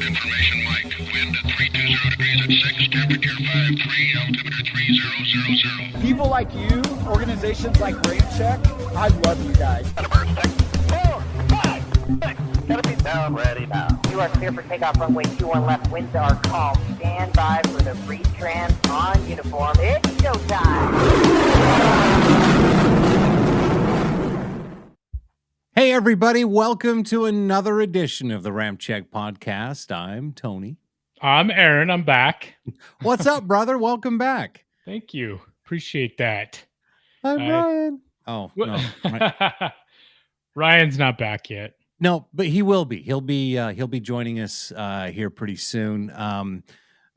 information, Mike. Wind at 320 degrees at 6, temperature 53, altimeter 3000. People like you, organizations like RampCheck, I love you guys. 4, 5, 6, 17. Down, ready now. You are clear for takeoff runway 21 left. Winds are calm. Stand by for the retrans on uniform. It's showtime. Hey, everybody. Welcome to another edition of the RampCheck podcast. I'm Tony. I'm Aaron. I'm back. What's up, brother? Welcome back. Thank you. Appreciate that. I'm Ryan. Oh, no. Ryan's not back yet. No, but he will be. He'll be joining us here pretty soon.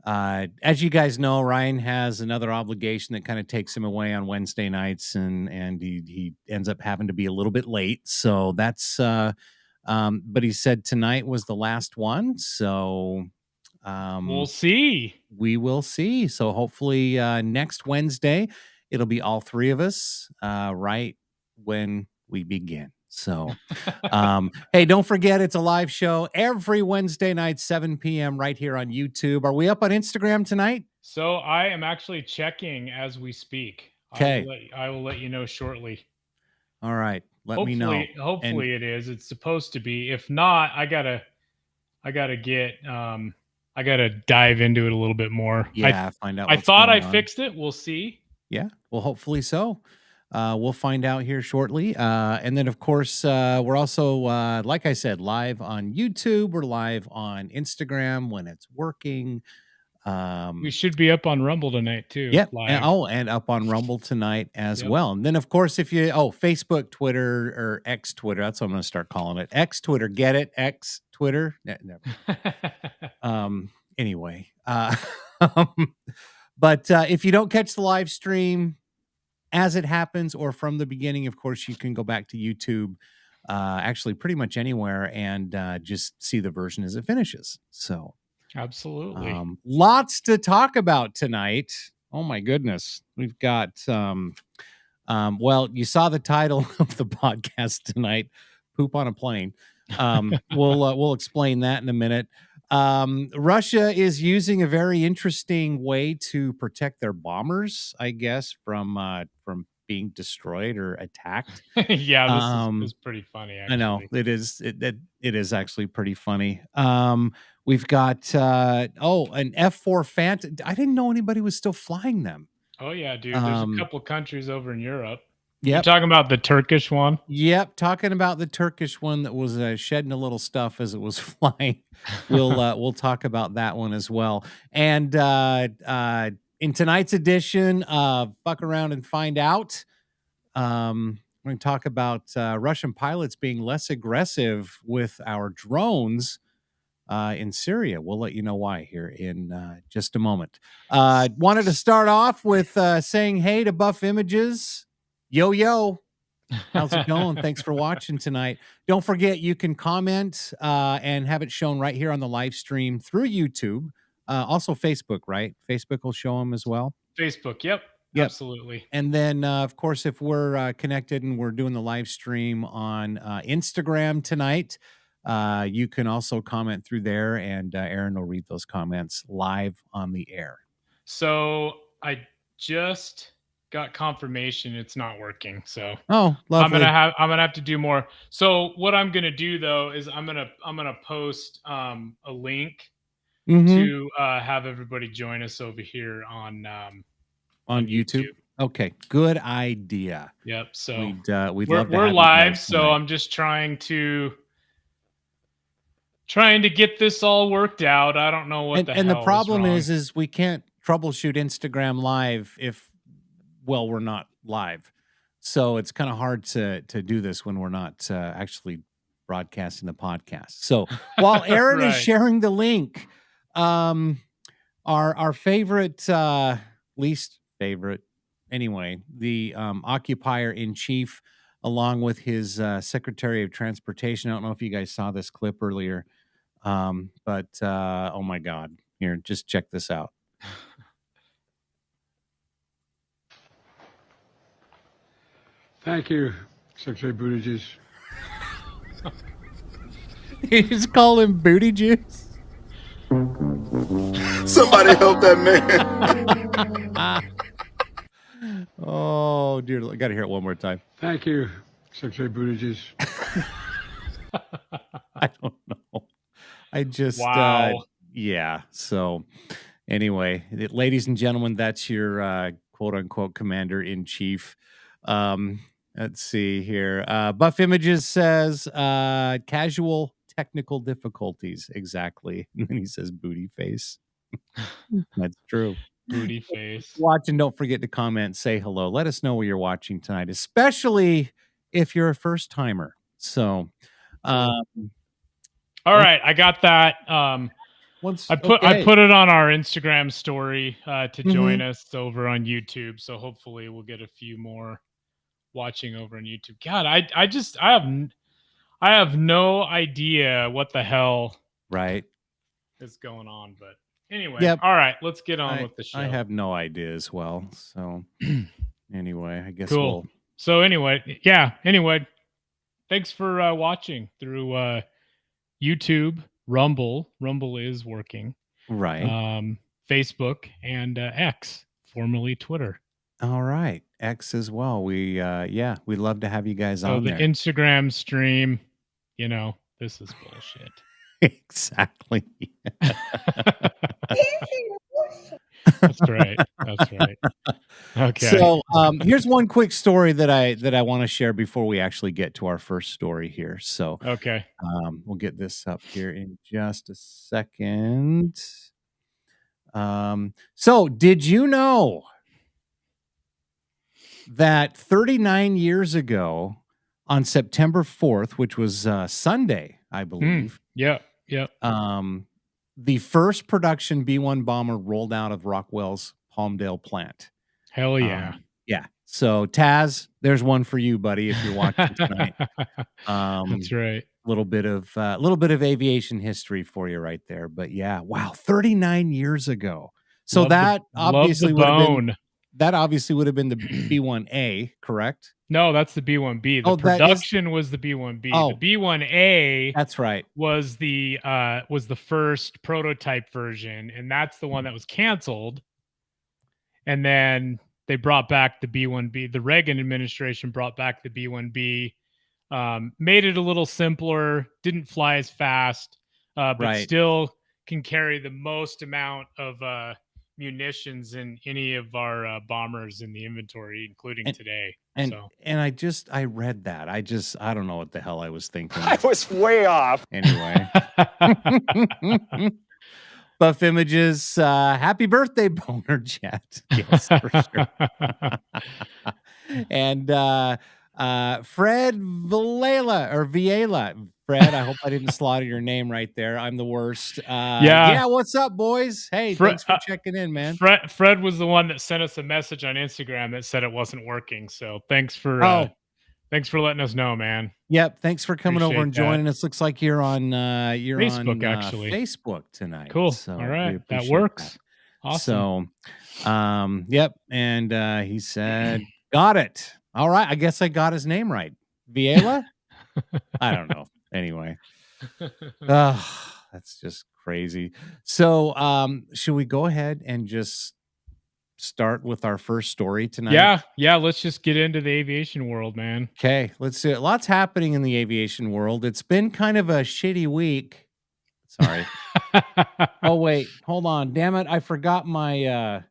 As you guys know, Ryan has another obligation that kind of takes him away on Wednesday nights, and he ends up having to be a little bit late. So that's but he said tonight was the last one. So we'll see. We will see. So hopefully next Wednesday it'll be all three of us right when we begin. So, hey, don't forget, it's a live show every Wednesday night, 7 p.m. right here on YouTube. Are we up on Instagram tonight? So I am actually checking as we speak. Okay. I will let you know shortly. All right. Let me know. Hopefully it is. It's supposed to be. If not, I gotta dive into it a little bit more. Yeah, find out. I thought I fixed it. We'll see. Yeah. Well, hopefully so. We'll find out here shortly. And then, of course, we're also, like I said, live on YouTube. We're live on Instagram when it's working. We should be up on Rumble tonight, too. Yeah. And up on Rumble tonight as well. And then, of course, if you, Facebook, Twitter, or X Twitter, that's what I'm going to start calling it. X Twitter. Get it? X Twitter? Never. Anyway. But if you don't catch the live stream, as it happens or from the beginning, of course, you can go back to YouTube, actually pretty much anywhere, and just see the version as it finishes. So absolutely. Lots to talk about tonight. Oh, my goodness. We've got, well, you saw the title of the podcast tonight, Poop on a Plane. We'll explain that in a minute. Russia is using a very interesting way to protect their bombers, I guess, from being destroyed or attacked. Yeah, this is pretty funny. Actually. I know it is. It is actually pretty funny. We've got an F-4 Phantom. I didn't know anybody was still flying them. Oh yeah, dude. There's a couple countries over in Europe. Yep. You're talking about the Turkish one? Yep, talking about the Turkish one that was shedding a little stuff as it was flying. We'll talk about that one as well. And in tonight's edition of Fuck Around and Find Out, we're going to talk about Russian pilots being less aggressive with our drones in Syria. We'll let you know why here in just a moment. Wanted to start off with saying hey to Buff Images. Yo, how's it going? Thanks for watching tonight. Don't forget, you can comment and have it shown right here on the live stream through YouTube. Also Facebook, right? Facebook will show them as well. Facebook, yep. Absolutely. And then, of course, if we're connected and we're doing the live stream on Instagram tonight, you can also comment through there, and Aaron will read those comments live on the air. So I just got confirmation it's not working, so lovely. I'm gonna have to do more. So what I'm gonna do though is I'm gonna post a link to have everybody join us over here on YouTube. Okay, good idea. Yep. So we're live. So I'm just trying to get this all worked out. I don't know what and the problem is we can't troubleshoot Instagram Live if we're not live. So it's kind of hard to do this when we're not actually broadcasting the podcast. So while Aaron is sharing the link, our favorite, least favorite, anyway, the occupier in chief, along with his Secretary of Transportation. I don't know if you guys saw this clip earlier, but oh my God, here, just check this out. Thank you, Secretary Buttigieg. You just call him Booty Juice? Somebody help that man. Oh dear, I got to hear it one more time. Thank you, Secretary Buttigieg. I don't know. I just Wow. yeah. So anyway, ladies and gentlemen, that's your quote unquote commander in chief. Let's see here. Buff Images says casual technical difficulties. Exactly. And then he says booty face. That's true. Booty face. Watch and don't forget to comment, say hello. Let us know where you're watching tonight, especially if you're a first timer. So all right, I got that. I put it on our Instagram story to join us over on YouTube. So hopefully we'll get a few more watching over on YouTube. God, I have no idea what the hell is going on. But anyway, all right, let's get on with the show. I have no idea as well. So anyway, I guess cool. So anyway, thanks for watching through YouTube, Rumble. Rumble is working. Right. Facebook and X, formerly Twitter. All right. X as well. We'd love to have you guys on there. So the Instagram stream, this is bullshit. Exactly. That's right. Okay. So here's one quick story that I want to share before we actually get to our first story here. So okay. We'll get this up here in just a second. So did you know that 39 years ago on September 4th, which was Sunday, I believe. Yeah. The first production B-1 bomber rolled out of Rockwell's Palmdale plant. Hell yeah. Yeah. So Taz, there's one for you, buddy, if you're watching tonight. That's right. A little bit of aviation history for you right there. But yeah, wow, 39 years ago. So that obviously would have been the B-1A, correct? No, that's the B-1B. The production was the B-1B. The B-1A, that's right, was the first prototype version, and that's the one that was canceled. And then they brought back the B-1B. The Reagan administration brought back the B-1B, made it a little simpler, didn't fly as fast, but still can carry the most amount of munitions in any of our bombers in the inventory, including today. And I read that. I don't know what the hell I was thinking. I was way off. Anyway. Buff Images, happy birthday, Boner Jet. Yes, for sure. And Fred Viela. Fred, I hope I didn't slaughter your name right there. I'm the worst. Yeah, what's up, boys? Hey, thanks for checking in, man. Fred was the one that sent us a message on Instagram that said it wasn't working. So thanks for letting us know, man. Yep, thanks for coming over and joining us. Looks like you're on Facebook, actually. Facebook tonight. Cool. So all right, that works. Awesome. So, yep, and he said, "Got it." All right, I guess I got his name right. Viela? I don't know. Anyway, that's just crazy. So, should we go ahead and just start with our first story tonight? Yeah. Let's just get into the aviation world, man. Okay, let's do it. Lots happening in the aviation world. It's been kind of a shitty week. Sorry. Oh wait, hold on. Damn it, I forgot my.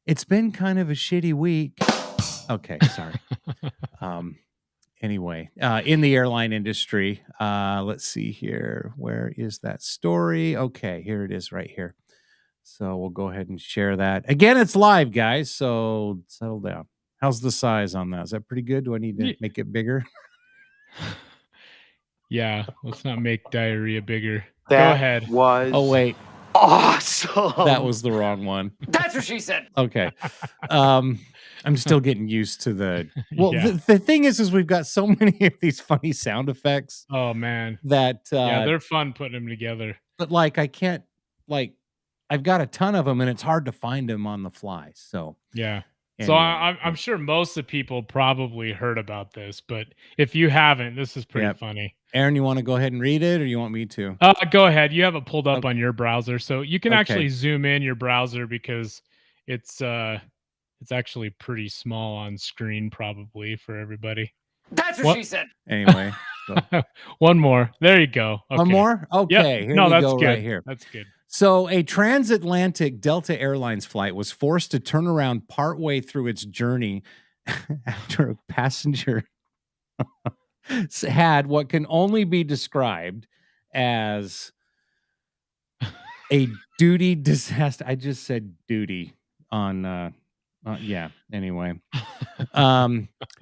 It's been kind of a shitty week. Okay, sorry. Anyway, in the airline industry, let's see here. Where is that story? Okay, here it is right here. So we'll go ahead and share that. Again, it's live, guys, so settle down. How's the size on that? Is that pretty good? Do I need to make it bigger? Yeah, let's not make diarrhea bigger. Go ahead. Oh, wait. Awesome. That was the wrong one. That's what she said. Okay. I'm still getting used to the... Well, the thing is we've got so many of these funny sound effects. Oh, man. That... they're fun putting them together. But, I can't... I've got a ton of them, and it's hard to find them on the fly, so... Yeah. Anyway. So I'm sure most of the people probably heard about this, but if you haven't, this is pretty funny. Aaron, you want to go ahead and read it, or you want me to? Go ahead. You have it pulled up on your browser, so you can Okay. actually zoom in your browser because it's actually pretty small on screen, probably for everybody. That's what she said. Anyway, so. One more. There you go. Okay. One more. Okay, Yep. here No, we that's go. good. Right here. That's good. So, a transatlantic Delta Airlines flight was forced to turn around partway through its journey after a passenger had what can only be described as a duty disaster. I just said duty on yeah, anyway.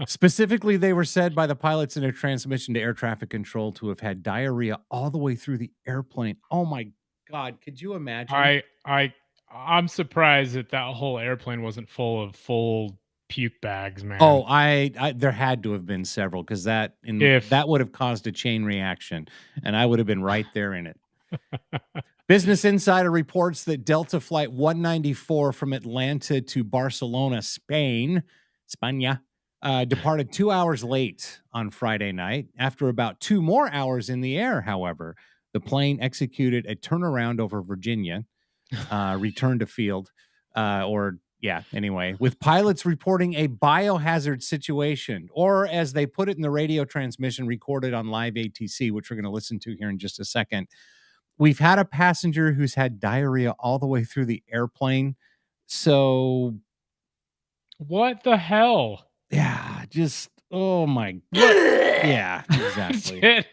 Specifically, they were said by the pilots in a transmission to air traffic control to have had diarrhea all the way through the airplane. Oh my God, could you imagine? I'm surprised that whole airplane wasn't full of full puke bags, man. Oh, I there had to have been several, because that would have caused a chain reaction, and I would have been right there in it. Business Insider reports that Delta Flight 194 from Atlanta to Barcelona, Spain, departed 2 hours late on Friday night. After about 2 more hours in the air, however, the plane executed a turnaround over Virginia, returned to field, anyway, with pilots reporting a biohazard situation, or as they put it in the radio transmission recorded on live ATC, which we're going to listen to here in just a second. We've had a passenger who's had diarrhea all the way through the airplane. So what the hell? Yeah, just, oh my God. Yeah, exactly.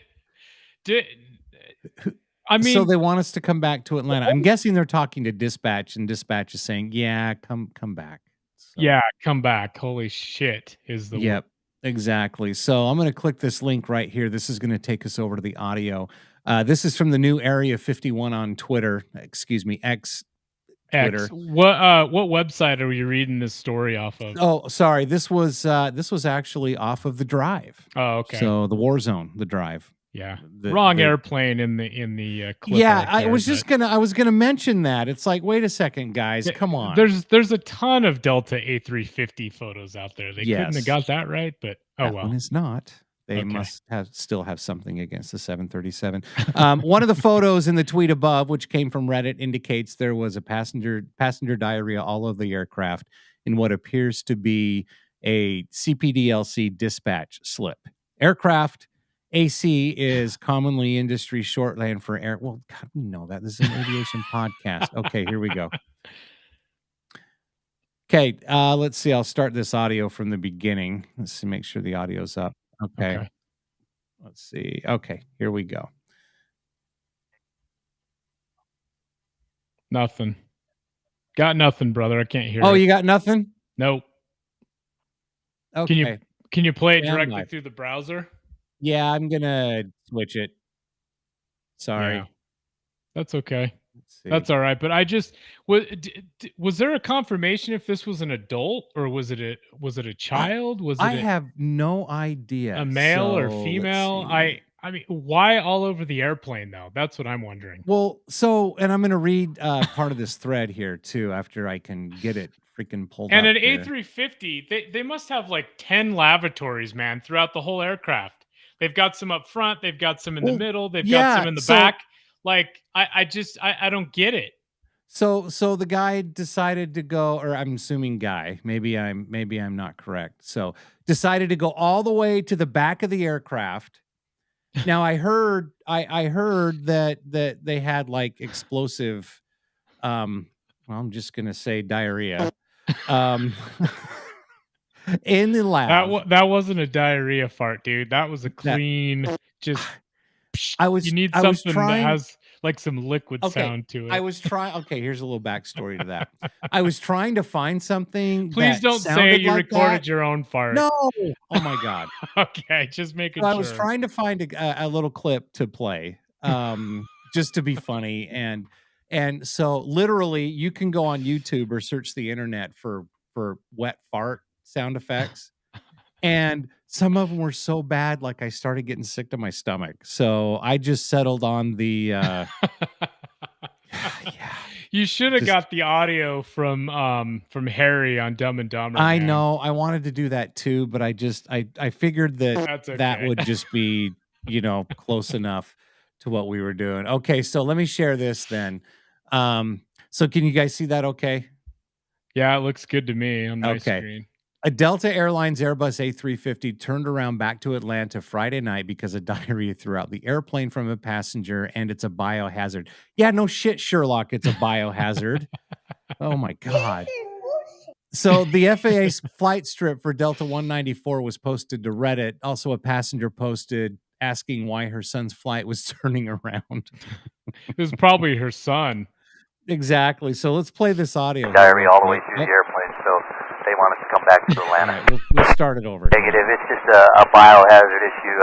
I mean, so they want us to come back to Atlanta. I'm guessing they're talking to dispatch, and dispatch is saying, yeah, come back. So, yeah, come back. Holy shit is the word. Exactly. So I'm going to click this link right here. This is going to take us over to the audio. This is from the new Area 51 on Twitter. Excuse me, X. Twitter. What website are you reading this story off of? Oh, sorry. This was actually off of The Drive. Oh, okay. So the War Zone, The Drive. Yeah. Wrong airplane in the clip. Yeah, right there, I was gonna mention that. It's like, wait a second, guys, come on. There's a ton of Delta A350 photos out there. They couldn't have got that right, but that one is not. They must still have something against the 737. One of the photos in the tweet above, which came from Reddit, indicates there was a passenger diarrhea all over the aircraft in what appears to be a CPDLC dispatch slip. Aircraft AC is commonly industry shorthand for air. Well, God, we know that. This is an aviation podcast. Okay, here we go. Okay, let's see. I'll start this audio from the beginning. Let's see, make sure the audio's up. Okay. Let's see. Okay, here we go. Nothing. Got nothing, brother. I can't hear. Oh, you got nothing? Nope. Okay. Can you play it directly through the browser? Yeah, I'm gonna switch it. Sorry. Yeah. That's okay. That's all right. But I just was there a confirmation if this was an adult, or was it a child? I have no idea. A male or female? I mean, why all over the airplane though? That's what I'm wondering. Well, and I'm going to read part of this thread here too after I can get it freaking pulled and up. And an A350, they must have like 10 lavatories, man, throughout the whole aircraft. They've got some up front, they've got some in the middle, they've got some in the back. Like I don't get it. So the guy decided to go, or I'm assuming guy, maybe I'm not correct. So decided to go all the way to the back of the aircraft. Now I heard that they had like explosive well, I'm just going to say diarrhea. In the lab. That wasn't a diarrhea fart, dude. That was a clean just you need something that has like some liquid sound to it. I was trying. Okay, here's a little backstory to that. I was trying to find something. Please don't say you recorded your own fart. No. Oh my God. Okay, just making sure. I was trying to find a little clip to play, just to be funny, and so literally you can go on YouTube or search the internet for wet fart sound effects. And some of them were so bad, like I started getting sick to my stomach. So I just settled on the. Yeah. You should have got the audio from Harry on Dumb and Dumber. Know. I wanted to do that too, but I figured that would just be close enough to what we were doing. Okay, so let me share this then. So can you guys see that okay? Yeah, it looks good to me on my Okay. screen. A Delta Airlines Airbus A350 turned around back to Atlanta Friday night because of diarrhea throughout the airplane from a passenger, and it's a biohazard. Yeah, no shit, Sherlock, it's a biohazard. Oh my God. So the FAA's flight strip for Delta 194 was posted to Reddit. Also, a passenger posted asking why her son's flight was turning around. It was probably her son. Exactly. So let's play this audio. Diarrhea all the way through the airplane, so they want us to come back to Atlanta. Right, we'll start it over. Negative. It's just a biohazard issue.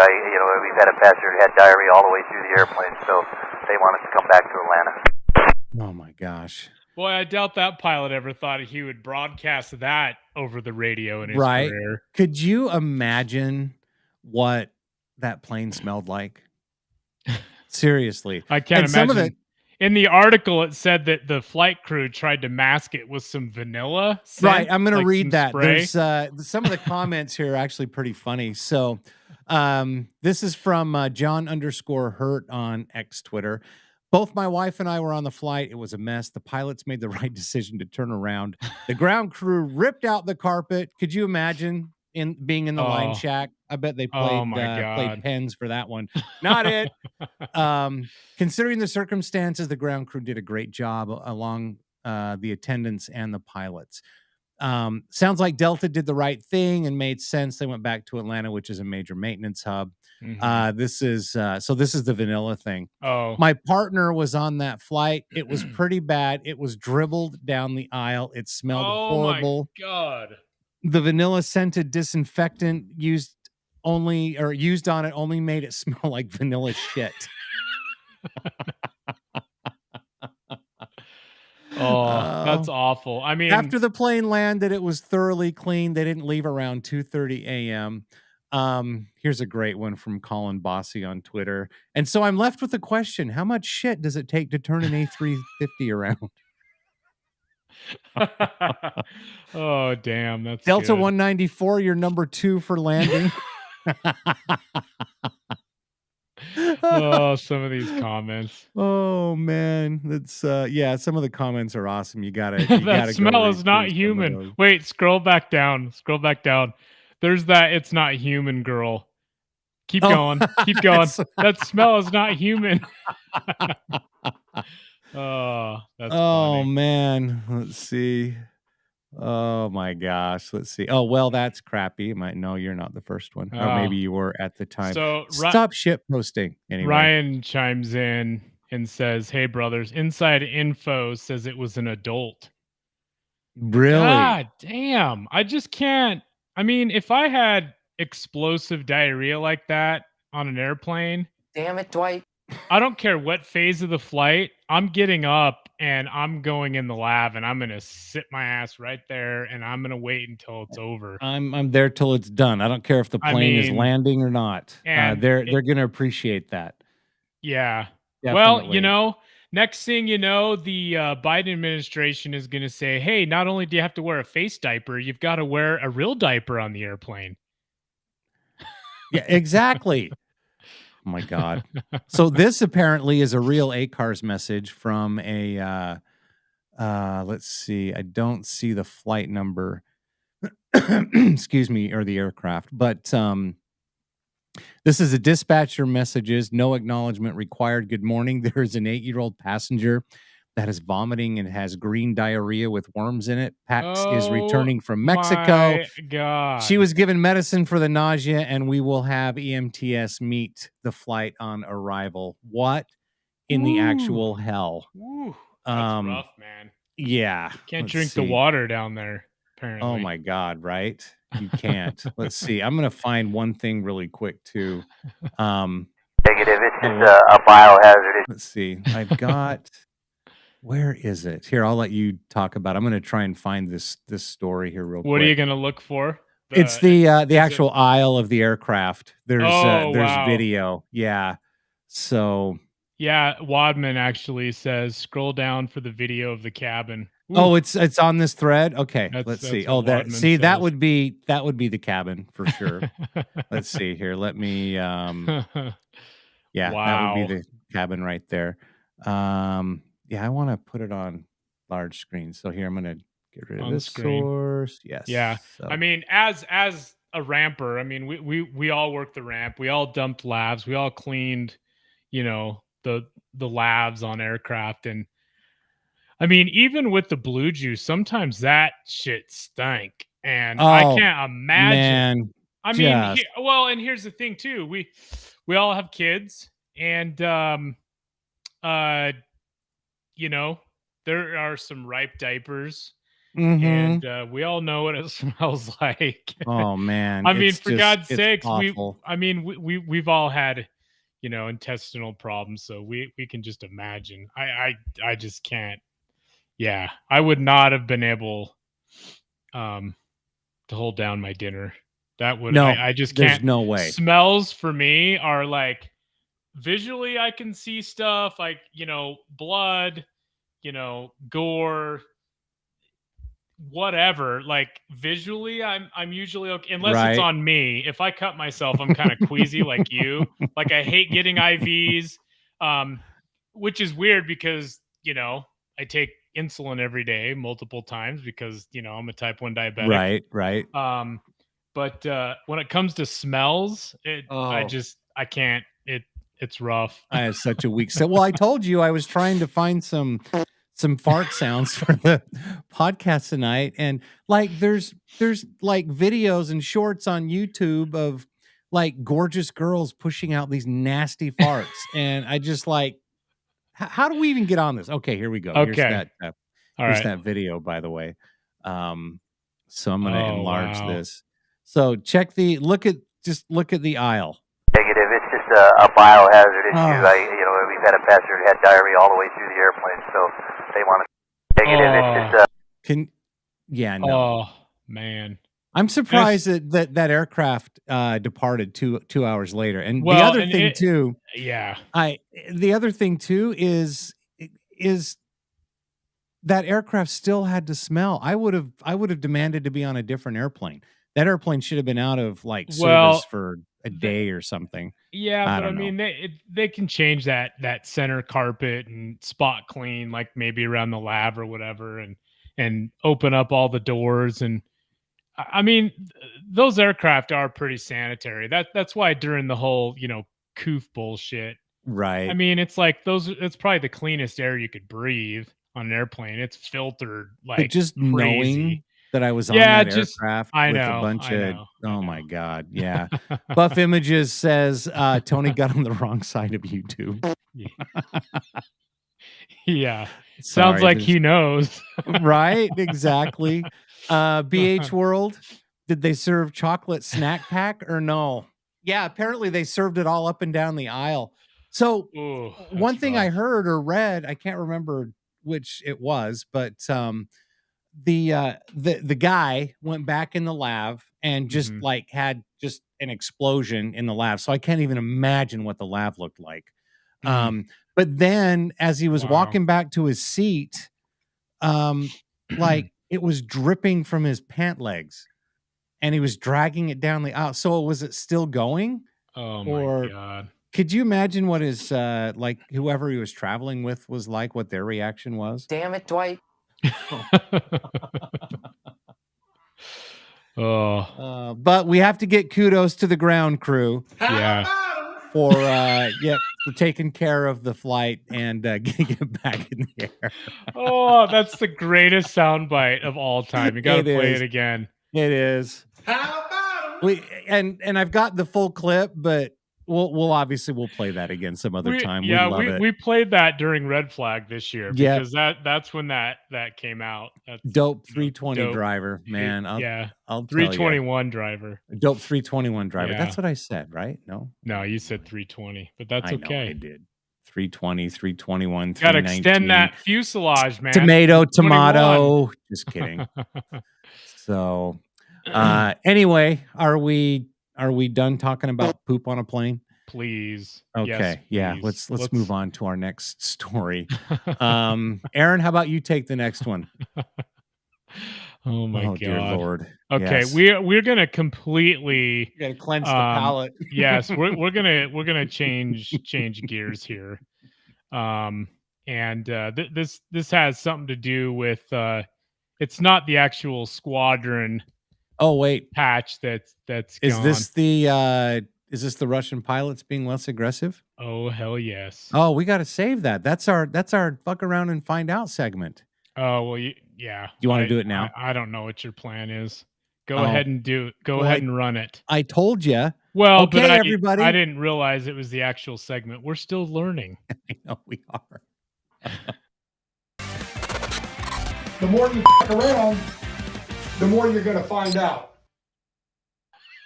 We've had a passenger who had diarrhea all the way through the airplane, so they want us to come back to Atlanta. Oh my gosh. Boy, I doubt that pilot ever thought he would broadcast that over the radio in his career. Could you imagine what that plane smelled like? Seriously. I can't imagine. In the article, it said that the flight crew tried to mask it with some vanilla scent, right. I'm going to read that. Spray. There's some of the comments here are actually pretty funny. So this is from John_Hurt on X Twitter. Both my wife and I were on the flight. It was a mess. The pilots made the right decision to turn around. The ground crew ripped out the carpet. Could you imagine being in the line shack? I bet they played pens for that one. Not it. Considering the circumstances, the ground crew did a great job along the attendants and the pilots. Sounds like Delta did the right thing and made sense. They went back to Atlanta, which is a major maintenance hub. Mm-hmm. This is the vanilla thing. Oh, my partner was on that flight. It was pretty bad. It was dribbled down the aisle. It smelled horrible. My God. The vanilla scented disinfectant used on it only made it smell like vanilla shit. That's awful. I mean, after the plane landed, it was thoroughly clean. They didn't leave around 2:30 a.m. Here's a great one from Colin Bossy on Twitter. And so I'm left with the question: how much shit does it take to turn an A350 around? Oh, damn. That's Delta good. 194, you're number 2 for landing. Oh, some of these comments. Oh man, that's some of the comments are awesome. You gotta that smell is not human. Wait, scroll back down. There's that it's not human girl. Keep going. That smell is not human. Oh, that's funny. Man, let's see. Oh my gosh, let's see. Oh well, that's crappy. You're not the first one, or maybe you were at the time. So stop shit posting. Anyway, Ryan chimes in and says, "Hey brothers, inside info says it was an adult." Really? God damn! I just can't. I mean, if I had explosive diarrhea like that on an airplane, Damn it, Dwight. I don't care what phase of the flight, I'm getting up and I'm going in the lab and I'm going to sit my ass right there and I'm going to wait until it's over. I'm there till it's done. I don't care if the plane is landing or not. They're going to appreciate that. Yeah. Definitely. Well, next thing you know, the Biden administration is going to say, hey, not only do you have to wear a face diaper, you've got to wear a real diaper on the airplane. Yeah, exactly. Oh my God. So this apparently is a real ACARS message from a, let's see. I don't see the flight number, excuse me, or the aircraft, but this is a dispatcher messages, no acknowledgement required. Good morning. There is an 8-year-old passenger that is vomiting and has green diarrhea with worms in it. Pax is returning from Mexico. My God. She was given medicine for the nausea, and we will have EMTS meet the flight on arrival. What in the actual hell? That's rough, man. Yeah. Can't drink the water down there, apparently. Oh, my God, right? You can't. Let's see. I'm going to find one thing really quick, too. Negative. It's just a biohazard. Let's see. I've got... Where is it? Here, I'll let you talk about it. I'm going to try and find this story here real quick. What are you going to look for? It's the actual aisle of the aircraft. There's video. Yeah. So. Yeah, Wadman actually says scroll down for the video of the cabin. Oh, it's on this thread. Okay, let's That's see. what Oh, that Wadman see that says. would be the cabin for sure. Let's see here. Let me yeah, that would be Wow. the cabin right there. Yeah, I want to put it on large screen. So here I'm going to get rid of On this screen. source. Yeah. Yes. So I mean, as a ramper, I mean, we all worked the ramp. We all dumped labs. We all cleaned, the labs on aircraft. And I mean, even with the blue juice, sometimes that shit stank. And I oh can't imagine. man, I mean, just and here's the thing too. We all have kids, and uh there are some ripe diapers, and mm-hmm. we all know what it smells like. Oh man, I mean, for God's it's sakes, awful. we've all had, intestinal problems, so we can just imagine. I just can't. Yeah, I would not have been able to hold down my dinner. That would No, I just there's can't. no way. Smells for me are like, visually I can see stuff like, blood, gore, whatever. Like visually I'm usually okay, unless it's Right. on me. If I cut myself, I'm kind of queasy like you. Like I hate getting IVs, which is weird because, I take insulin every day multiple times because, I'm a type 1 diabetic. Right. But when it comes to smells, Oh. I can't. It's rough. I have such a weak set. Well, I told you I was trying to find some fart sounds for the podcast tonight, and like there's like videos and shorts on YouTube of like gorgeous girls pushing out these nasty farts, and I just like, how do we even get on this? Okay, here we go. Okay. All Here's right. that video, by the way. So I'm gonna Oh, enlarge wow. this. So look at the aisle. Negative. It's just a biohazard issue. Oh. We've had a passenger who had diarrhea all the way through the airplane, so they want to. Negative. It's just no. Oh man. I'm surprised that aircraft departed two hours later. And Well, the other and thing it- too, Yeah. the other thing too is that aircraft still had to smell. I would have demanded to be on a different airplane. That airplane should have been out of like service for a day or something. Yeah, I but I don't know. mean, they can change that center carpet and spot clean, like maybe around the lab or whatever, and open up all the doors. And I mean, those aircraft are pretty sanitary. That's why during the whole coof bullshit, Right. I mean, it's like it's probably the cleanest air you could breathe on an airplane. It's filtered like But just crazy. knowing that I was on Yeah, that just aircraft I with know. a bunch I of know. oh my god, yeah. Buff Images says Tony got on the wrong side of YouTube. Yeah. Sorry, Sounds like he knows. Right, exactly. BH World, did they serve chocolate snack pack or no? Yeah, apparently they served it all up and down the aisle. So Ooh, one thing I rough. heard or read, I can't remember which it was, but the guy went back in the lab and just Mhm. like had just an explosion in the lab. So I can't even imagine what the lab looked like. But then as he was Wow. walking back to his seat, like it was dripping from his pant legs and he was dragging it down the aisle. So was it still going? Oh Or my god. could you imagine what his like whoever he was traveling with was like, what their reaction was? Damn it, Dwight. Oh, But we have to get kudos to the ground crew yeah. for taking care of the flight and getting it back in the air. Oh, that's the greatest soundbite of all time. You got to It play is. it again. It is. And I've got the full clip, but we'll obviously play that again some other time. Yeah, we love it. we played that during Red Flag this year Yeah. because that's when that came out. That's Dope 320 dope. driver, man. I'll tell 321 driver. you. Dope 321 driver. Yeah. That's what I said, right? No, you said 320, but that's I okay. know I did. 320, 321, Got to 319. extend that fuselage, man. Tomato. 21. Just kidding. So, anyway, are we done talking about poop on a plane? Please. Okay. Yes, Yeah. please. Let's move on to our next story. Aaron, how about you take the next one? Oh my God. Dear Lord. Okay, Yes. we're gonna completely You gotta cleanse the palate. yes, we're gonna change gears here. And this has something to do with it's not the actual squadron Oh, wait. patch that's Is gone. this the Russian pilots being less aggressive? Oh hell yes. Oh, we got to save that. That's our fuck around and find out segment. Oh well, yeah. You want to do it now? I don't know what your plan is. Go Oh. ahead and do. Go Well, ahead and run it. I told you. Well, Okay, but everybody. I didn't realize it was the actual segment. We're still learning. I know we are. The more you fuck around, the more you're going to find out.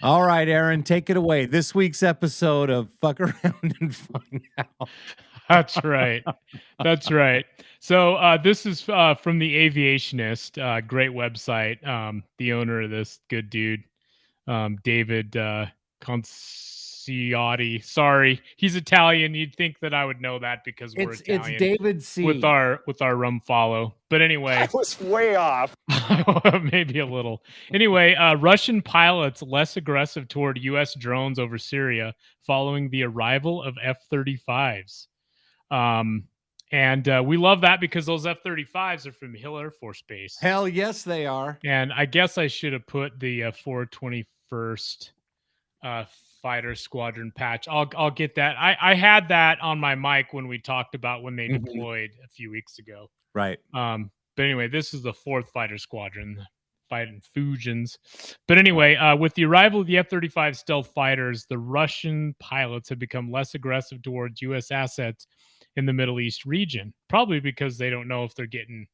All right, Aaron, take it away. This week's episode of Fuck Around and Find Out. That's right. That's right. So this is from the Aviationist, great website. The owner of this good dude, David Conciotti. Sorry, he's Italian. You'd think that I would know that because we're Italian. It's David C. with our rum follow. But anyway, I was way off. maybe a little. Anyway, Russian pilots less aggressive toward U.S. drones over Syria following the arrival of F-35s. And we love that because those F-35s are from Hill Air Force Base. Hell yes, they are. And I guess I should have put the 421st Fighter Squadron patch. I'll get that. I had that on my mic when we talked about when they deployed a few weeks ago. Right. But anyway, this is the 4th Fighter Squadron, fighting Fusions. But anyway, with the arrival of the F-35 stealth fighters, the Russian pilots have become less aggressive towards U.S. assets in the Middle East region, probably because they don't know if they're getting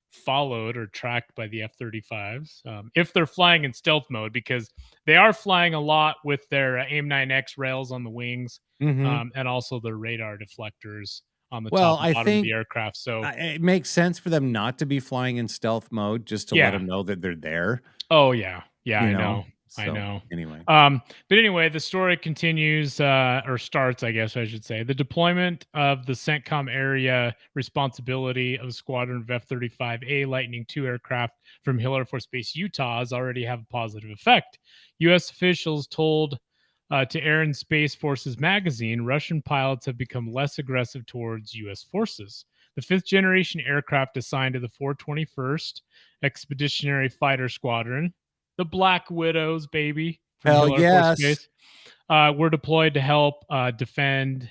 followed or tracked by the F-35s, if they're flying in stealth mode, because they are flying a lot with their AIM-9X rails on the wings, and also their radar deflectors on the top and bottom of the aircraft. So it makes sense for them not to be flying in stealth mode, just to let them know that they're there. Oh yeah, I know. So, I know. Anyway. But anyway, the story continues, or starts, I guess I should say. The deployment of the CENTCOM area responsibility of the squadron of F-35A Lightning II aircraft from Hill Air Force Base, Utah, has already have a positive effect. U.S. officials told to Air and Space Forces magazine, Russian pilots have become less aggressive towards U.S. forces. The 5th generation aircraft assigned to the 421st Expeditionary Fighter Squadron, the Black Widows, baby. Hell yes. Were deployed to help defend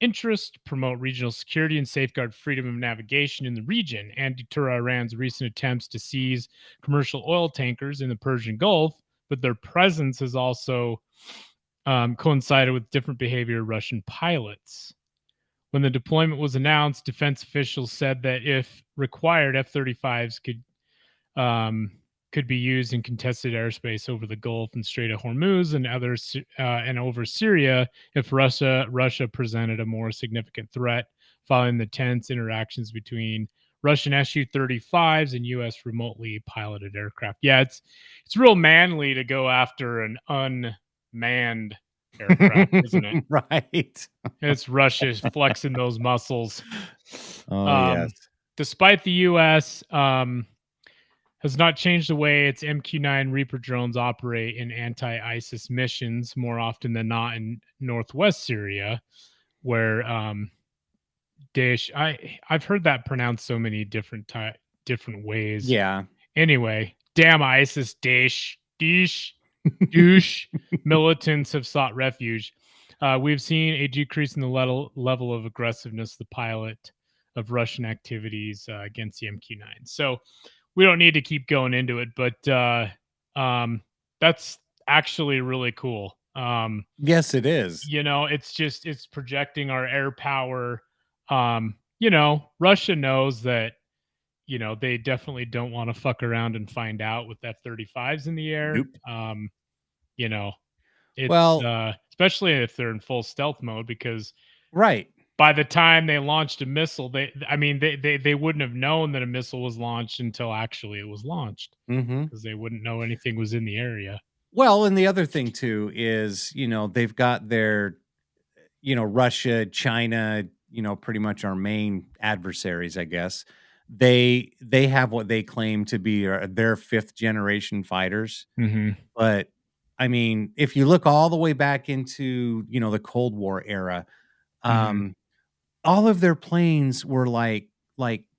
interest, promote regional security, and safeguard freedom of navigation in the region, and deter Iran's recent attempts to seize commercial oil tankers in the Persian Gulf. But their presence has also coincided with different behavior of Russian pilots. When the deployment was announced, defense officials said that if required, F-35s could be used in contested airspace over the Gulf and Strait of Hormuz and others, and over Syria if Russia presented a more significant threat following the tense interactions between Russian Su-35s and U.S. remotely piloted aircraft. Yeah, it's real manly to go after an unmanned aircraft, isn't it? Right. It's Russia flexing those muscles. Oh, yes. Despite the U.S. Has not changed the way its MQ-9 Reaper drones operate in anti-ISIS missions more often than not in northwest Syria, where Daesh. I've heard that pronounced so many different ways. Yeah. Anyway, damn ISIS, douche militants have sought refuge. We've seen a decrease in the level of aggressiveness the pilot of Russian activities against the MQ-9. So we don't need to keep going into it, but that's actually really cool. Yes, it is. It's projecting our air power. Russia knows that, they definitely don't want to fuck around and find out with F-35s in the air. Nope. Especially if they're in full stealth mode, because right. By the time they launched a missile, they wouldn't have known that a missile was launched until actually it was launched, because they wouldn't know anything was in the area. Well, and the other thing too is, they've got their, Russia, China, pretty much our main adversaries, I guess. they have what they claim to be their 5th generation fighters. But I mean, if you look all the way back into, the Cold War era, all of their planes were like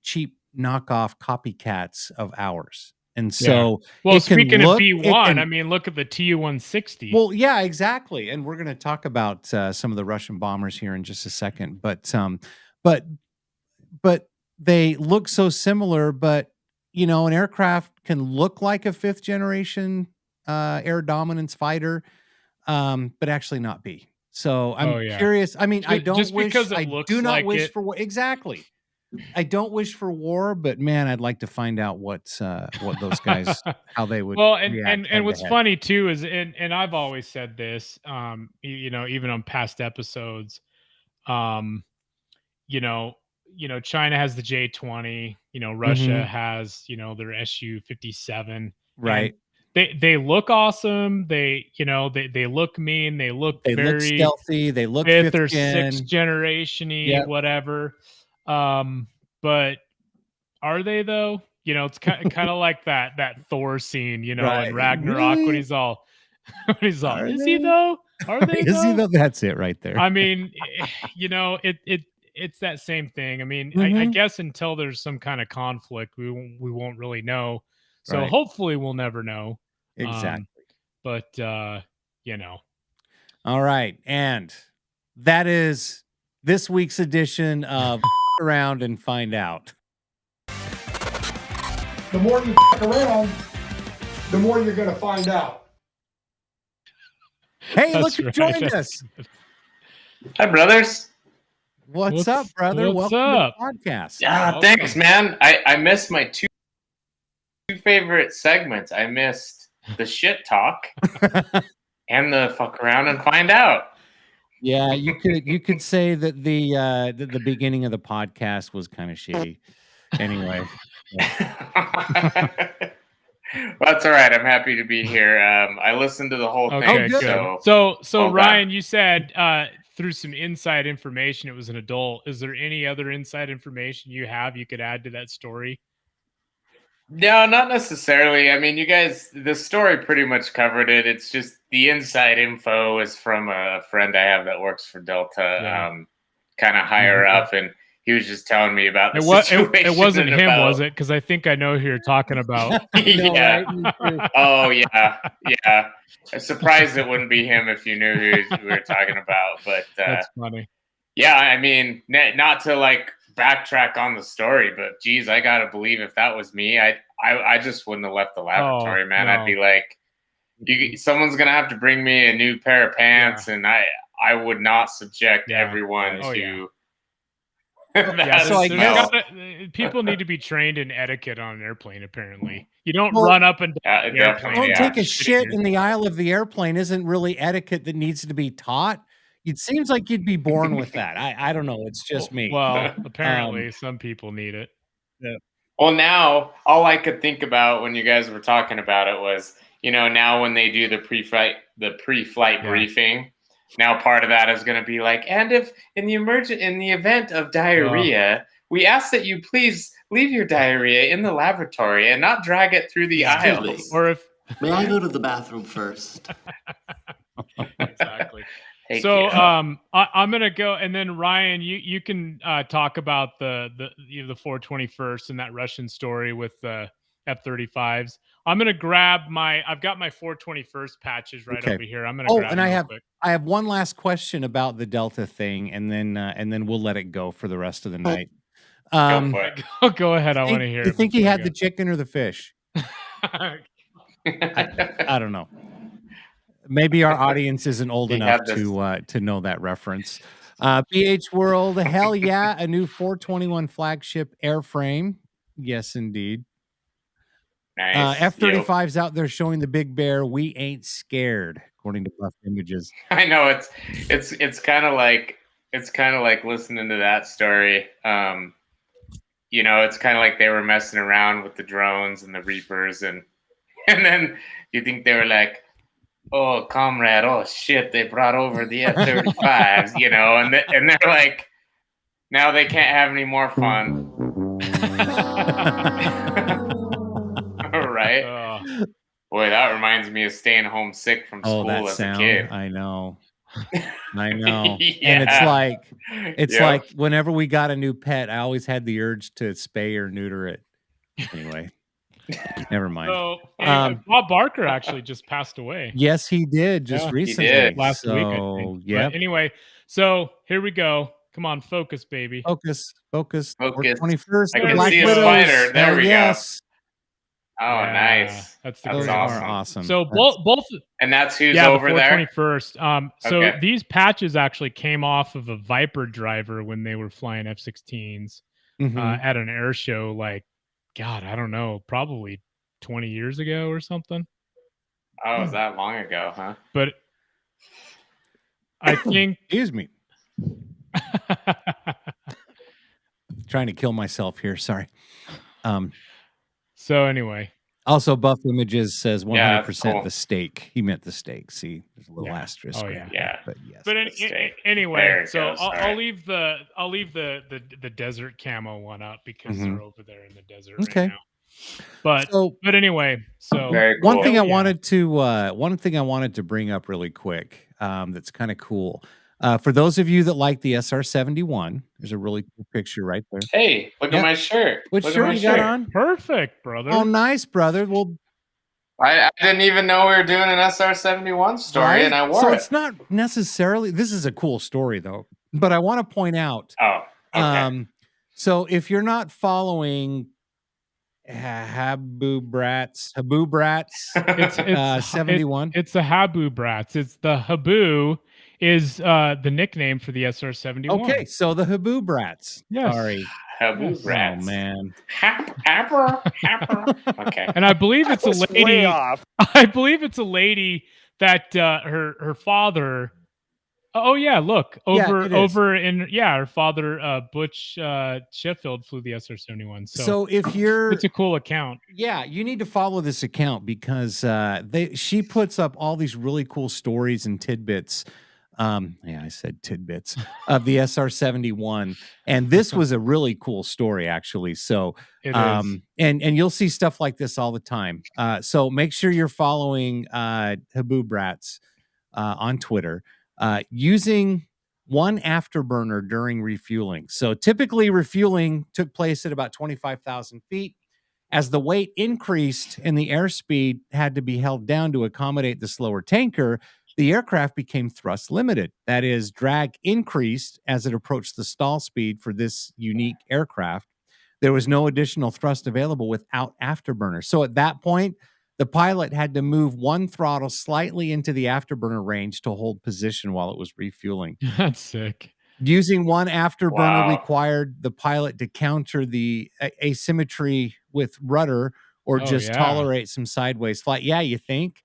cheap knockoff copycats of ours. And so well, it can speaking of look, B-1, I mean, look at the Tu-160. well, yeah, exactly. And we're going to talk about some of the Russian bombers here in just a second. But they look so similar. But an aircraft can look like a 5th generation air dominance fighter, but actually not be. So I'm curious. I mean, I don't just wish. because it I looks do not like wish it. for war. Exactly. I don't wish for war, but man, I'd like to find out what those guys, how they would. Well, react and what's head-to-head. funny too is, and I've always said this, even on past episodes, China has the J-20, Russia has, their Su-57, right? They look awesome. They look mean. They look very stealthy. They look 5th or 5th 6th generation-y, whatever. But are they though? It's kind of like that Thor scene, in Ragnarok when he's all, is he though? Are they? Is he though? That's it right there. I mean, it's that same thing. I mean, I guess until there's some kind of conflict, we won't really know. So hopefully we'll never know. Exactly. But All right, and that is this week's edition of Around and Find Out. The more you around, the more you're going to find out. Hey, look who joined us. Hi, brothers. What's up, brother? What's Welcome up? to the podcast. Yeah, thanks, man. I missed my two favorite segments. I missed the shit talk and the fuck around and find out. Yeah, you could say that the beginning of the podcast was kind of shitty. Anyway. That's all right. I'm happy to be here. I listened to the whole thing. Okay, good. So Ryan, you said through some inside information it was an adult. Is there any other inside information you could add to that story? No, not necessarily. I mean, you guys, the story pretty much covered it. It's just the inside info is from a friend I have that works for Delta, kind of higher up, and he was just telling me about the situation. It wasn't him, was it? Because I think I know who you're talking about. Yeah. Oh, yeah. Yeah. I'm surprised it wouldn't be him if you knew who we were talking about. But that's funny. Yeah, I mean, not to backtrack on the story, but geez, I gotta believe if that was me, I just wouldn't have left the laboratory, man. No. I'd be like, someone's gonna have to bring me a new pair of pants, and I would not subject everyone to. So I guess people need to be trained in etiquette on an airplane. Apparently, you don't run up and down the airplane. Don't take a shit in the aisle of the airplane. Isn't really etiquette that needs to be taught. It seems like you'd be born with that. I don't know. It's just me. Well, apparently some people need it. Yeah. Well, now all I could think about when you guys were talking about it was, now when they do the pre-flight briefing, now part of that is going to be like, and if in the event of diarrhea, we ask that you please leave your diarrhea in the laboratory and not drag it through the aisles. Or if may I go to the bathroom first? Exactly. So I'm gonna go, and then Ryan, you can talk about the 421st and that Russian story with the F-35s. I'm gonna grab I've got my 421st patches over here. I'm gonna grab and I have one last question about the Delta thing, and then we'll let it go for the rest of the night. Go ahead. I want to hear. You think he had the chicken or the fish? I don't know. Maybe our audience isn't old enough to know that reference. BH World, hell yeah, a new 421 flagship airframe. Yes, indeed. Nice. F-35's out there showing the big bear. We ain't scared, according to Buff Images. I know it's kind of like listening to that story. It's kind of like they were messing around with the drones and the Reapers, and then you think they were like, oh, comrade, oh shit, they brought over the F-35s, and they're like, now they can't have any more fun. Right? Boy, that reminds me of staying home sick from Oh, school that as sound. a kid. I know. I know. Yeah. And it's Yep. like whenever we got a new pet, I always had the urge to spay or neuter it. Anyway, never mind. So anyway, Bob Barker actually just passed away. Yes, he did just recently. He did. Last week, I think. But anyway, so here we go. Come on, focus, baby. Focus. Focus. 21st. I the can Black see a Widows. spider. There Hell we yes. go. Oh, Yeah, nice. That's Those awesome. are awesome. So both And that's who's yeah, over the there? 421st. So Okay. these patches actually came off of a Viper driver when they were flying F-16s at an air show. Like, God, I don't know, probably 20 years ago or something. Oh, was that long ago, huh? But I think Excuse me. Trying to kill myself here. Sorry. So anyway. Also, Buff Images says 100% cool. the steak. He meant the steak. See, there's a little asterisk. Oh, right yeah. there, but yes. But anyway, There it so goes. I'll Alright. leave the desert camo one up because they're over there in the desert Okay. right now. But anyway, so Very cool. One thing I Yeah. wanted to bring up really quick, that's kind of cool. For those of you that like the SR-71, there's a really cool picture right there. Hey, look Yep. at my shirt. Which Look at shirt my you got on? perfect, brother. Oh, nice, brother. Well, I didn't even know we were doing an SR-71 story, right? and I wore So it. it's not necessarily. This is a cool story though, but I want to point out. Oh, okay. So if you're not following Habu Brats, It's 71. It's the Habu Brats. It's the Habu is the nickname for the SR-71. Okay, so the Habu Brats. Yes. Sorry. Habu Yes. Brats. Oh man. Happer. Okay. And I believe it's a was lady. way off. I believe it's a lady that her father. Oh yeah, look Yeah, it is. over in her father Butch Sheffield flew the SR-71. So if you're, it's a cool account. yeah, you need to follow this account because she puts up all these really cool stories and tidbits. Yeah, I said tidbits of the SR-71, and this was a really cool story actually. So It is. and you'll see stuff like this all the time. So make sure you're following Habu Brats on Twitter using one afterburner during refueling. So typically refueling took place at about 25,000 feet. As the weight increased and the airspeed had to be held down to accommodate the slower tanker, the aircraft became thrust limited. That is, drag increased as it approached the stall speed for this unique aircraft. There was no additional thrust available without afterburner. So at that point, the pilot had to move one throttle slightly into the afterburner range to hold position while it was refueling. That's sick. Using one afterburner Wow. required the pilot to counter the asymmetry with rudder or Oh, just yeah. tolerate some sideways flight. Yeah, you think?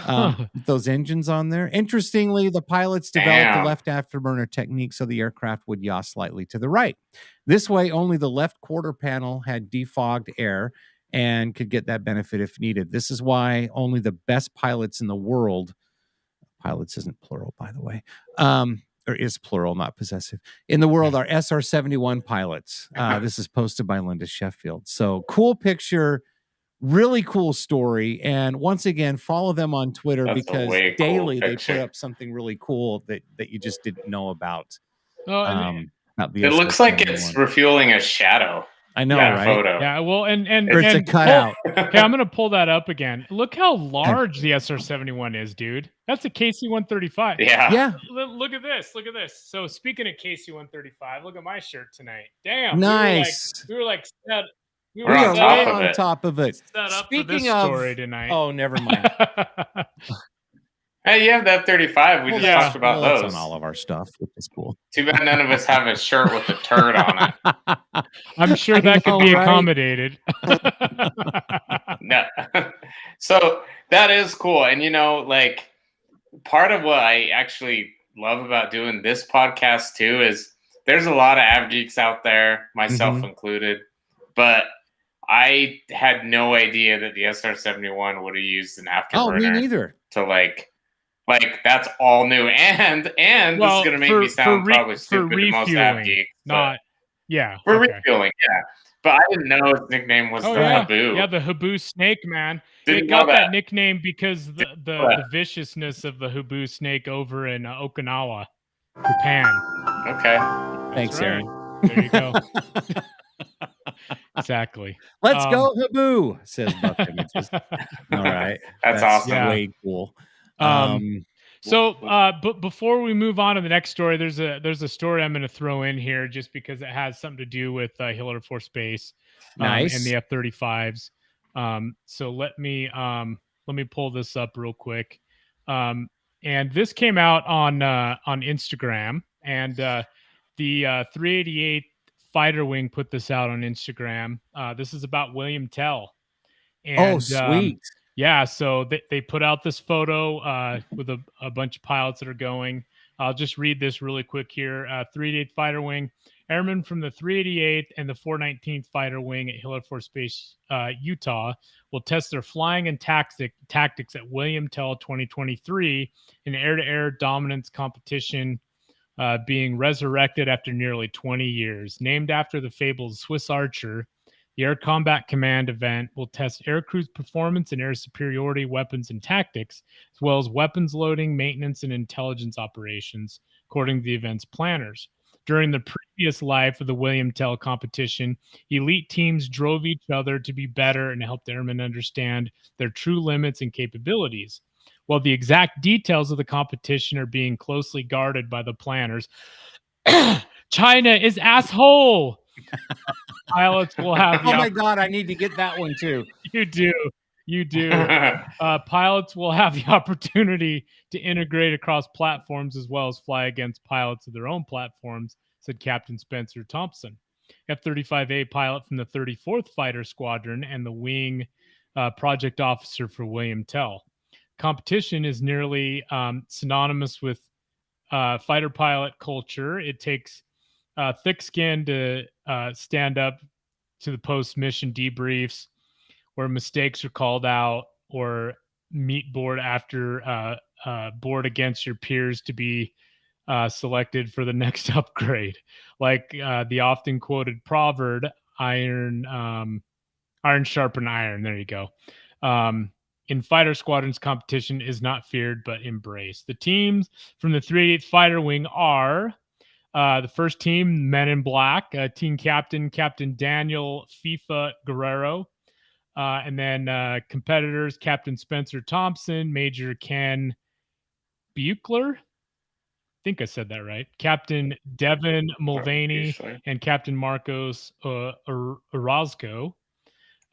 With those engines on there. Interestingly, the pilots developed Damn. the left afterburner technique so the aircraft would yaw slightly to the right. This way, only the left quarter panel had defogged air and could get that benefit if needed. This is why only the best pilots in the world, pilots isn't plural, by the way, or is plural, not possessive, in the world are SR-71 pilots. This is posted by Linda Sheffield. So cool picture, really cool story. And once again, follow them on Twitter That's a because way cool daily they picture. put up something really cool that you just didn't know about. Oh, and About the It looks like it's SR-71. refueling a shadow. I know, that right? photo. yeah, well, and Or it's a cutout. Okay, I'm gonna pull that up again. Look how large the SR-71 is, dude. That's a KC-135. Yeah. Yeah. Look at this. Look at this. So speaking of KC-135, look at my shirt tonight. Damn. Nice. We were like set. We We're were on set top up- of on it. top of it. set up for Speaking this of story tonight. Oh, never mind. Hey, you have the F-35. We Well, just yeah. talked about Well, those. that's on all of our stuff, which is cool. Too bad none of us have a shirt with a turd on it. I'm sure I that know, could be right? accommodated. No. So that is cool. And, like, part of what I actually love about doing this podcast, too, is there's a lot of av geeks out there, myself included, but I had no idea that the SR-71 would have used an afterburner. Oh, me neither. To, like that's all new. And this is going to make me sound probably stupid to most av geeks. not, yeah. For okay. refueling, yeah. But I didn't know his nickname was the Haboo. Yeah, the Haboo snake, man. Didn't It got know that that. nickname because the viciousness of the Haboo snake over in Okinawa, Japan. Okay. Thanks, right. Aaron. There you go. Exactly. Let's go, Haboo, says Buck Images. All right. That's awesome. Way cool. But before we move on to the next story, there's a story I'm going to throw in here just because it has something to do with Hill Air Force Base, nice, and the F-35s. So let me pull this up real quick. And this came out on Instagram, and the 388 Fighter Wing put this out on Instagram. This is about William Tell. And, sweet. Yeah, so they put out this photo with a bunch of pilots that are going. I'll just read this really quick here. 388 Fighter Wing. Airmen from the 388th and the 419th Fighter Wing at Hill Air Force Base, Utah, will test their flying and tactics at William Tell 2023 in air-to-air dominance competition being resurrected after nearly 20 years. Named after the fabled Swiss Archer, the Air Combat Command event will test aircrew's performance and air superiority weapons and tactics, as well as weapons loading, maintenance, and intelligence operations, according to the event's planners. During the previous life of the William Tell competition, elite teams drove each other to be better and helped airmen understand their true limits and capabilities. While the exact details of the competition are being closely guarded by the planners, China is asshole! Pilots will have oh my God, I need to get that one too. You do. Pilots will have the opportunity to integrate across platforms as well as fly against pilots of their own platforms, said Captain Spencer Thompson, F-35A pilot from the 34th Fighter Squadron and the wing project officer for William Tell. Competition is nearly synonymous with fighter pilot culture. It takes thick skin to stand up to the post-mission debriefs where mistakes are called out or meet board after board against your peers to be selected for the next upgrade. Like the often quoted proverb, iron sharpen iron. There you go. In fighter squadrons, competition is not feared but embraced. The teams from the 388th Fighter Wing are the first team, Men in Black, team captain, Captain Daniel FIFA Guerrero. And then competitors, Captain Spencer Thompson, Major Ken Buechler. I think I said that right. Captain Devin Mulvaney and Captain Marcos Orozco.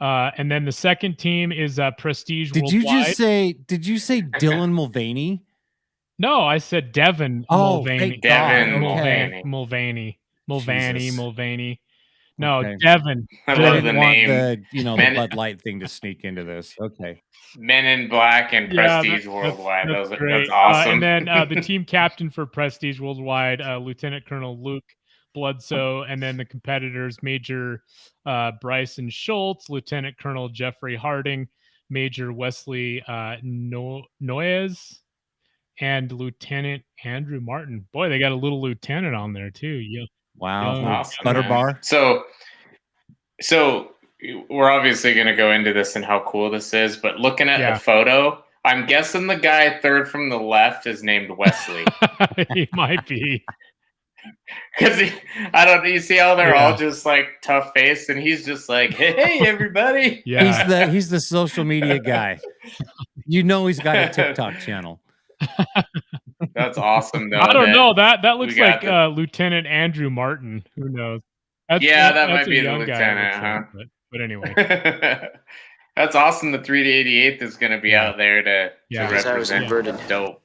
And then the second team is Prestige Worldwide. Did you say Dylan Mulvaney? No, I said Devin Mulvaney. Mulvaney. No, okay. Devin. I love the name. The Bud Light thing to sneak into this. Okay. Men in Black and Prestige Worldwide. That's that's awesome. And then the team captain for Prestige Worldwide, Lieutenant Colonel Luke Bledsoe, and then the competitors, Major Bryson Schultz, Lieutenant Colonel Jeffrey Harding, Major Wesley Noyes, and Lieutenant Andrew Martin. Boy, they got a little lieutenant on there too. Yeah. Wow. Awesome, Butter man. bar. So we're obviously going to go into this and how cool this is, but looking at the photo, I'm guessing the guy third from the left is named Wesley. He might be. Because you see how they're all just like tough faced, and he's just like, hey, everybody. Yeah, he's the social media guy. You know, he's got a TikTok channel. That's awesome, though. I don't know. That looks like Lieutenant Andrew Martin. Who knows? That might be the lieutenant, huh? But anyway. That's awesome. The 388th is going to be out there to represent. Dope.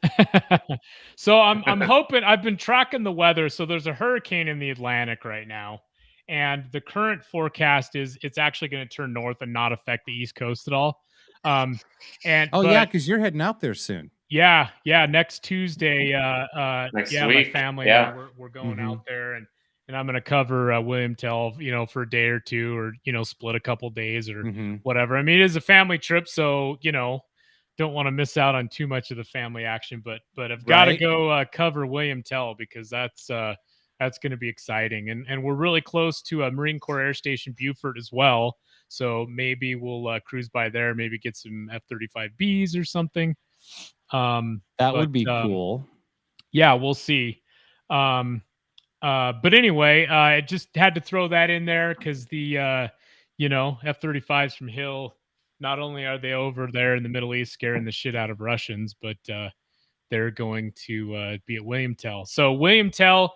So I'm hoping. I've been tracking the weather. So there's a hurricane in the Atlantic right now, and the current forecast is it's actually going to turn north and not affect the East Coast at all. Because you're heading out there soon. Yeah, next Tuesday. Next week. My family, we're going out there, and I'm going to cover William Tell, for a day or two, or split a couple days or whatever. I mean, it is a family trip, so don't want to miss out on too much of the family action. But I've got to go cover William Tell because that's that's going to be exciting. And we're really close to a Marine Corps Air Station Beaufort as well. So maybe we'll cruise by there, maybe get some F-35Bs or something. That would be cool. Yeah, we'll see. But anyway, I just had to throw that in there because the F-35s from Hill, not only are they over there in the Middle East scaring the shit out of Russians, but they're going to be at William Tell. So William Tell,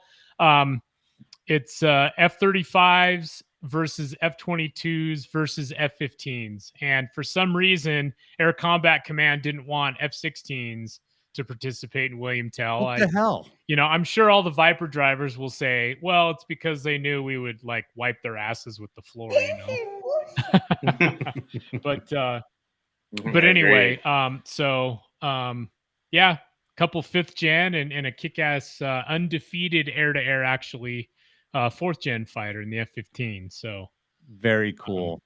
it's F-35s versus F-22s versus F-15s. And for some reason, Air Combat Command didn't want F-16s to participate in William Tell. What the hell? I'm sure all the Viper drivers will say, well, it's because they knew we would like wipe their asses with the floor, But anyway, yeah, couple 5th gen and a kick-ass undefeated air-to-air, actually 4th gen fighter in the F-15. So very cool.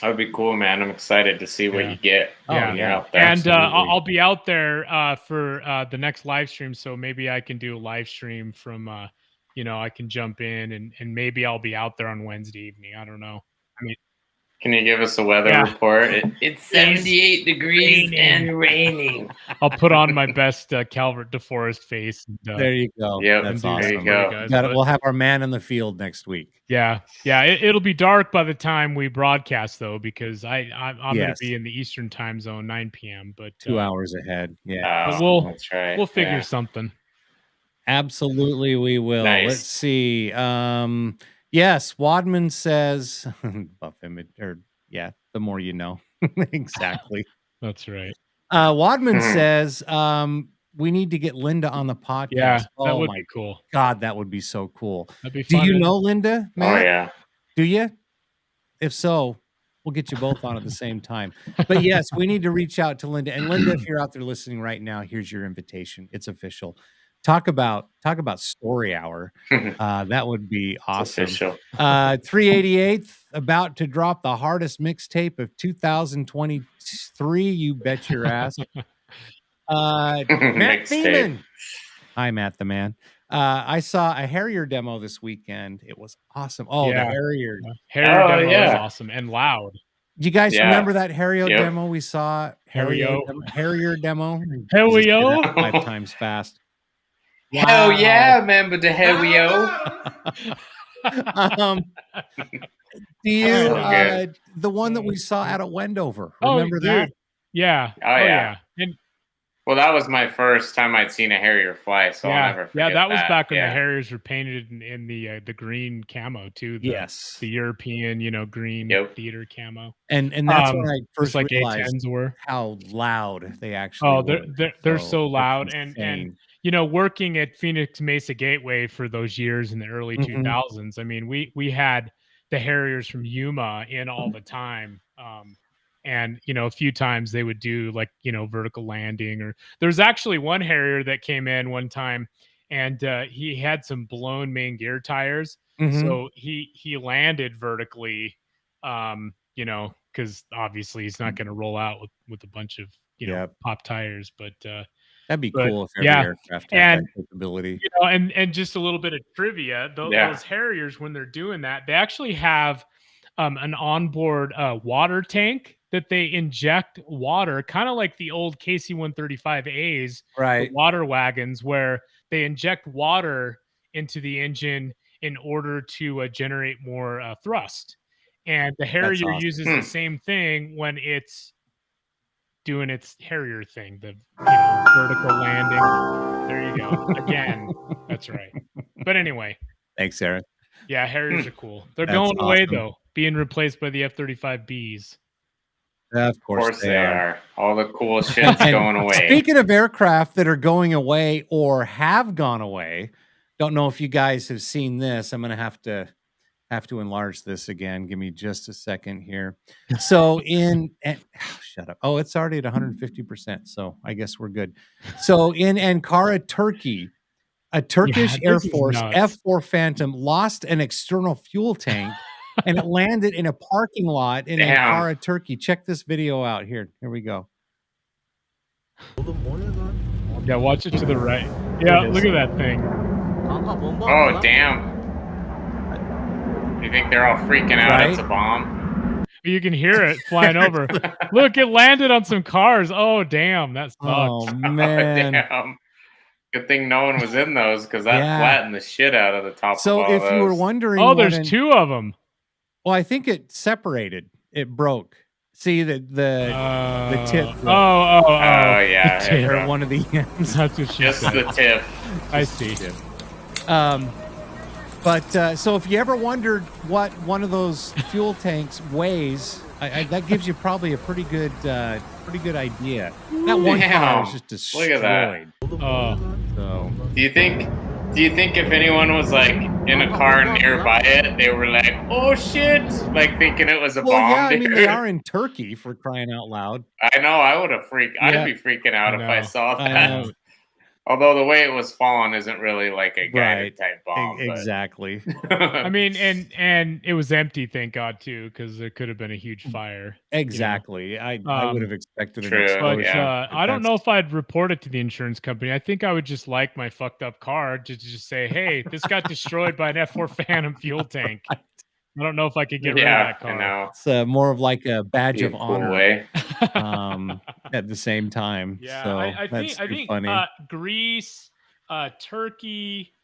That would be cool, man. I'm excited to see what you get. Yeah. And I'll be out there for the next live stream. So maybe I can do a live stream from, I can jump in and maybe I'll be out there on Wednesday evening. I don't know. I mean, can you give us a weather report? It's 78 degrees and raining. I'll put on my best Calvert DeForest face. There you go. Yep, that's there awesome. you go. We'll have our man in the field next week. Yeah. It'll be dark by the time we broadcast, though, because I'm going to be in the Eastern time zone, 9 p.m. But 2 hours ahead. Yeah, but that's right. We'll figure something. Absolutely, we will. Nice. Let's see. Yes, Wadman says buff image, or the more you know. Exactly. That's right. Wadman says we need to get Linda on the podcast. Yeah, that would be cool. God, that would be so cool. That'd be Do fun. you know Linda, Matt? Oh yeah. Do you? If so, we'll get you both on at the same time. But yes, we need to reach out to Linda. And Linda, if you're out there listening right now, here's your invitation. It's official. Talk about story hour. That would be awesome. 388th about to drop the hardest mixtape of 2023. You bet your ass. Matt Beeman. Hi, Matt the man. I saw a Harrier demo this weekend. It was awesome. Oh, the Harrier. Harrier demo was awesome and loud. Do you guys remember that Harrier demo we saw? Harrier demo. Harrier. 5 times fast. Wow. Hell yeah, remember the Harrier. Do you the one that we saw out at Wendover? Remember that? Yeah. Oh yeah. And well, that was my first time I'd seen a Harrier fly, so I'll never forget that was back when the Harriers were painted in the green camo too. The European, green theater camo. And that's when I first like realized A10s were how loud they actually were. They're so loud and working at Phoenix Mesa Gateway for those years in the early 2000s. I mean, we had the Harriers from Yuma in all the time. And, a few times they would do vertical landing, or there's actually one Harrier that came in one time and he had some blown main gear tires. So he landed vertically, because obviously he's not going to roll out with a bunch of, pop tires, but that'd be cool if every aircraft had that capability. And just a little bit of trivia, those Harriers, when they're doing that, they actually have an onboard water tank that they inject water, kind of like the old KC-135As, the water wagons, where they inject water into the engine in order to generate more thrust. And the Harrier uses the same thing when it's doing its Harrier thing, the vertical landing. There you go. Again, that's right. But anyway. Thanks, Aaron. Yeah, Harriers are cool. They're going away, though, being replaced by the F-35Bs. Of course they are. All the cool shit's going away. Speaking of aircraft that are going away or have gone away, don't know if you guys have seen this. I'm going to have to enlarge this again. Give me just a second here. So shut up. Oh, it's already at 150%. So I guess we're good. So in Ankara, Turkey, a Turkish Air Force F-4 Phantom lost an external fuel tank. And it landed in a parking lot in Ankara, Turkey. Check this video out. Here we go. Yeah, watch it to the right. Yeah, look at that thing. Oh, damn. You think they're all freaking out it's a bomb? You can hear it flying over. Look, it landed on some cars. Oh, damn. That sucks. Oh, man. Damn. Good thing no one was in those because that flattened the shit out of the top of all So if those. you were wondering, oh, there's two of them. Well, I think it separated. It broke. See the tip. Yeah. The tip, or one of the ends. That's what she Just said. the tip. I see. But so if you ever wondered what one of those fuel tanks weighs, that gives you probably a pretty good idea. That one car is just destroyed. Look at that. So Do you think if anyone was like in a car nearby it, they were like, "Oh shit!" like thinking it was a bomb? Yeah, I mean dude? they are in Turkey, for crying out loud. I know. I would have freaked. I'd be freaking out if I saw that. Although the way it was falling isn't really like a guided type bomb. Exactly. I mean, and it was empty, thank God, too, because there could have been a huge fire. Exactly. I would have expected an But explosion. I don't know if I'd report it to the insurance company. I think I would just like my fucked up car to just say, hey, this got destroyed by an F-4 Phantom fuel tank. I don't know if I could get rid of that car. I know. It's more of like a badge of cool honor way. at the same time. Yeah, so I that's think funny. Greece, Turkey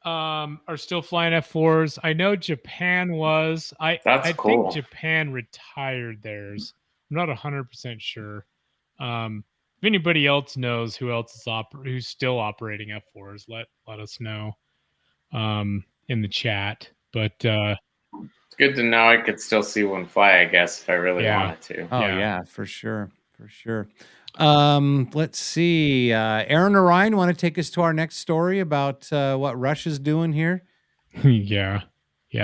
are still flying F4s. I know Japan was. I cool. think Japan retired theirs. I'm not 100% sure. If anybody else knows who else is who's still operating F4s, let us know in the chat. But it's good to know I could still see one fly, I guess, if I really wanted to. Oh yeah, for sure. Let's see. Aaron or Ryan, want to take us to our next story about what Russia's doing here? yeah,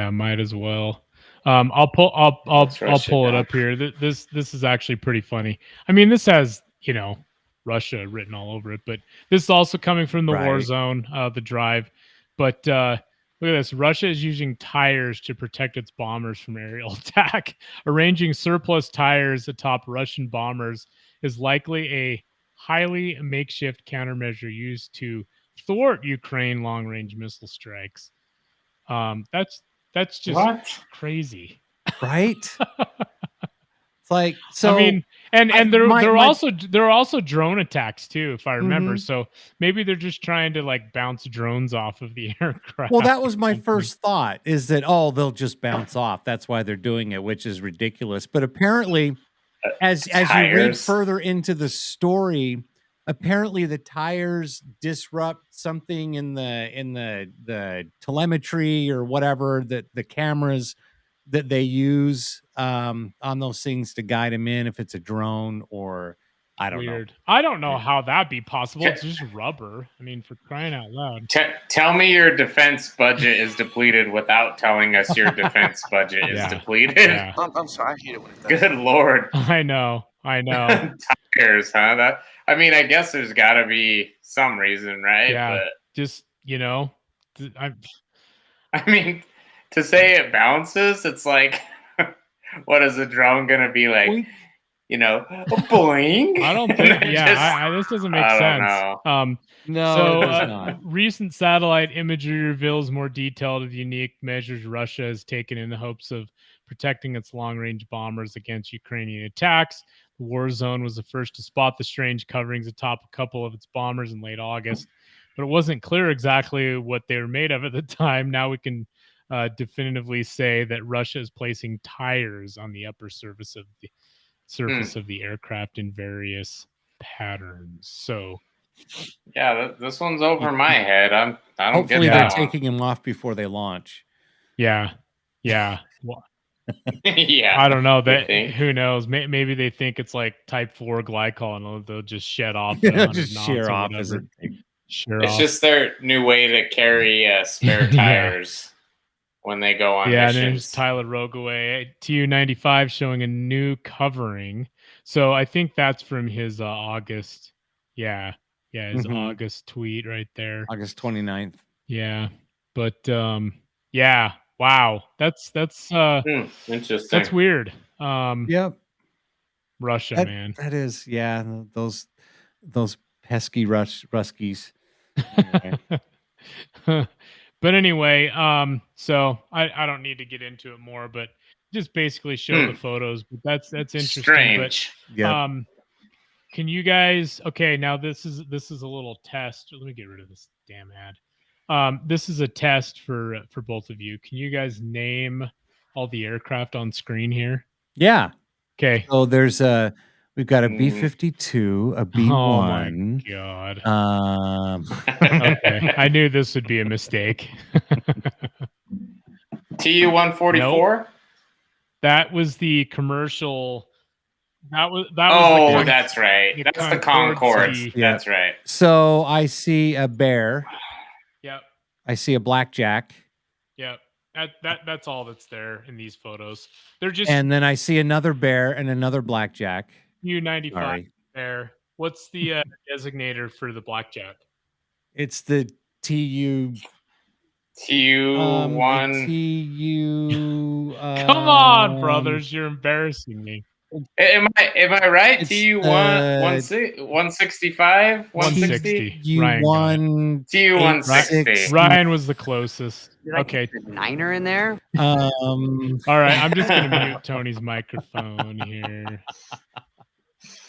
might as well. I'll pull it up here. This is actually pretty funny. I mean, this has Russia written all over it, but this is also coming from the war zone, the drive. But look at this. Russia is using tires to protect its bombers from aerial attack. Arranging surplus tires atop Russian bombers is likely a highly makeshift countermeasure used to thwart Ukraine long-range missile strikes. That's just crazy, right? It's like, so I mean, and there are also drone attacks too, if I remember. So maybe they're just trying to like bounce drones off of the aircraft. Well, that was my first thought, is that they'll just bounce off. That's why they're doing it, which is ridiculous. But apparently, as you read further into the story, apparently the tires disrupt something in the telemetry or whatever, that the cameras that they use on those things to guide them in, if it's a drone or I don't know. I don't know how that'd be possible. It's just rubber. I mean, for crying out loud. Tell me your defense budget is depleted without telling us your defense budget is depleted. Yeah. I'm sorry. I hate it when it does. Good Lord. I know. Tires, huh? I mean, I guess there's got to be some reason, right? Yeah. But, just, I mean, to say it bounces, it's like, what is a drone going to be like? Boing. I don't think. This doesn't make sense. No, it does not. Recent satellite imagery reveals more detail of the unique measures Russia has taken in the hopes of protecting its long-range bombers against Ukrainian attacks. The war zone was the first to spot the strange coverings atop a couple of its bombers in late August, but it wasn't clear exactly what they were made of at the time. Now we can definitively say that Russia is placing tires on the upper surface of the aircraft in various patterns. So yeah, this one's over my head. I don't hopefully get that they're taking them off before they launch. Yeah. Well, yeah, I don't know. Who knows? Maybe they think it's like type 4 glycol and they'll just shed off. Just shear off. It's just their new way to carry spare tires when they go on missions. And then Tyler Rogaway, TU-95 showing a new covering. So I think that's from his August. His August tweet right there. August 29th. Yeah. But wow. That's interesting. That's weird. Yep. Russia, man. That is, those pesky Ruskies. Anyway. But anyway, so I don't need to get into it more, but just basically show the photos. But that's interesting. Strange. But can you guys? Okay, now this is a little test. Let me get rid of this damn ad. This is a test for both of you. Can you guys name all the aircraft on screen here? Yeah. Okay. So we've got a B-52, a B-1. Oh my god. Okay. I knew this would be a mistake. Tu-144? Nope. That was the commercial. That was that's right. That's the Concorde. That's right. So I see a bear. Yep. I see a blackjack. Yep. That's all that's there in these photos. They're just And then I see another bear and another blackjack. U-95 bear. What's the designator for the blackjack? It's the TU. TU-1. TU. Come on, brothers! You're embarrassing me. Am I right? TU-165? 160? TU-160. Ryan was the closest. Okay. Niner in there? All right, I'm just gonna mute Tony's microphone here.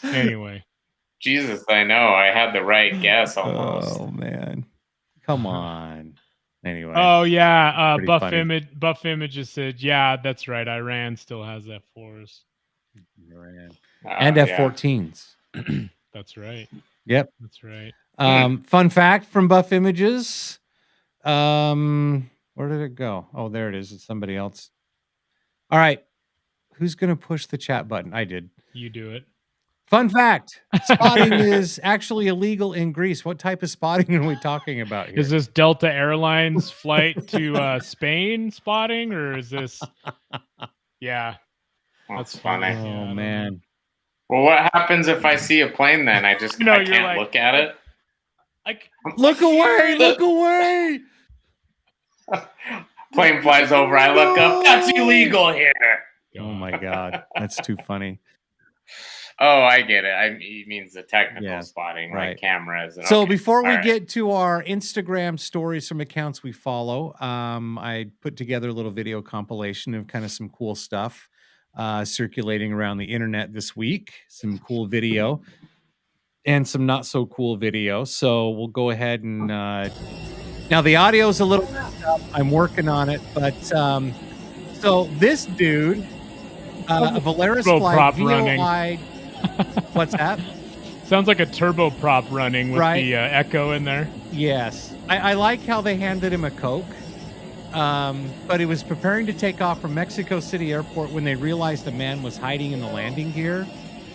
Anyway. Jesus, I know. I had the right guess almost. Oh man. Come on. Anyway. Oh yeah. Buff funny. Images said, yeah, that's right. Iran still has F4s. And F-14s. That's right. Yep. That's right. Fun fact from Buff Images. Where did it go? Oh, there it is. It's somebody else. All right. Who's going to push the chat button? I did. You do it. Fun fact. Spotting is actually illegal in Greece. What type of spotting are we talking about here? Is this Delta Airlines flight to Spain spotting, or is this... Yeah. That's funny. Oh, man. Well, what happens if I see a plane then? I can't look at it? Look away! Look away! Plane flies over. I look up. That's illegal here. Oh, my God. That's too funny. Oh, I get it. It means the technical spotting, right. like cameras. And So before we get to our Instagram stories from accounts we follow, I put together a little video compilation of kind of some cool stuff circulating around the internet this week. Some cool video and some not so cool video. So we'll go ahead and now the audio is a little messed up. I'm working on it, but so this dude, a Volaris flight VOI. What's that? Sounds like a turboprop running with the echo in there. Yes. I like how they handed him a Coke. But he was preparing to take off from Mexico City Airport when they realized the man was hiding in the landing gear.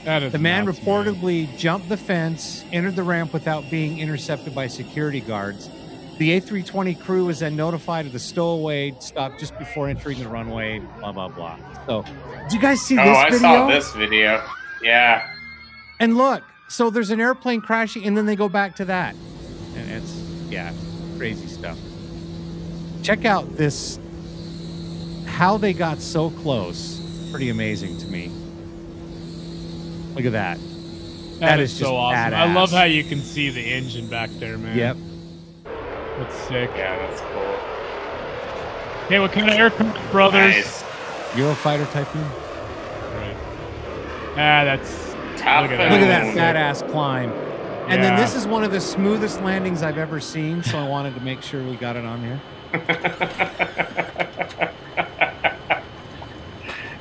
The man reportedly jumped the fence, entered the ramp without being intercepted by security guards. The A320 crew was then notified of the stowaway, stopped just before entering the runway, blah, blah, blah. So, did you guys see this video? I saw this video. Yeah. And look, so there's an airplane crashing, and then they go back to that. And it's, crazy stuff. Check out this, how they got so close. Pretty amazing to me. Look at that. That is so awesome. Badass. I love how you can see the engine back there, man. Yep. That's sick. Yeah, that's cool. Hey, what kind of aircraft, brothers? Nice. Eurofighter Typhoon. Right. That's... Look at that badass climb. And then this is one of the smoothest landings I've ever seen, so I wanted to make sure we got it on here.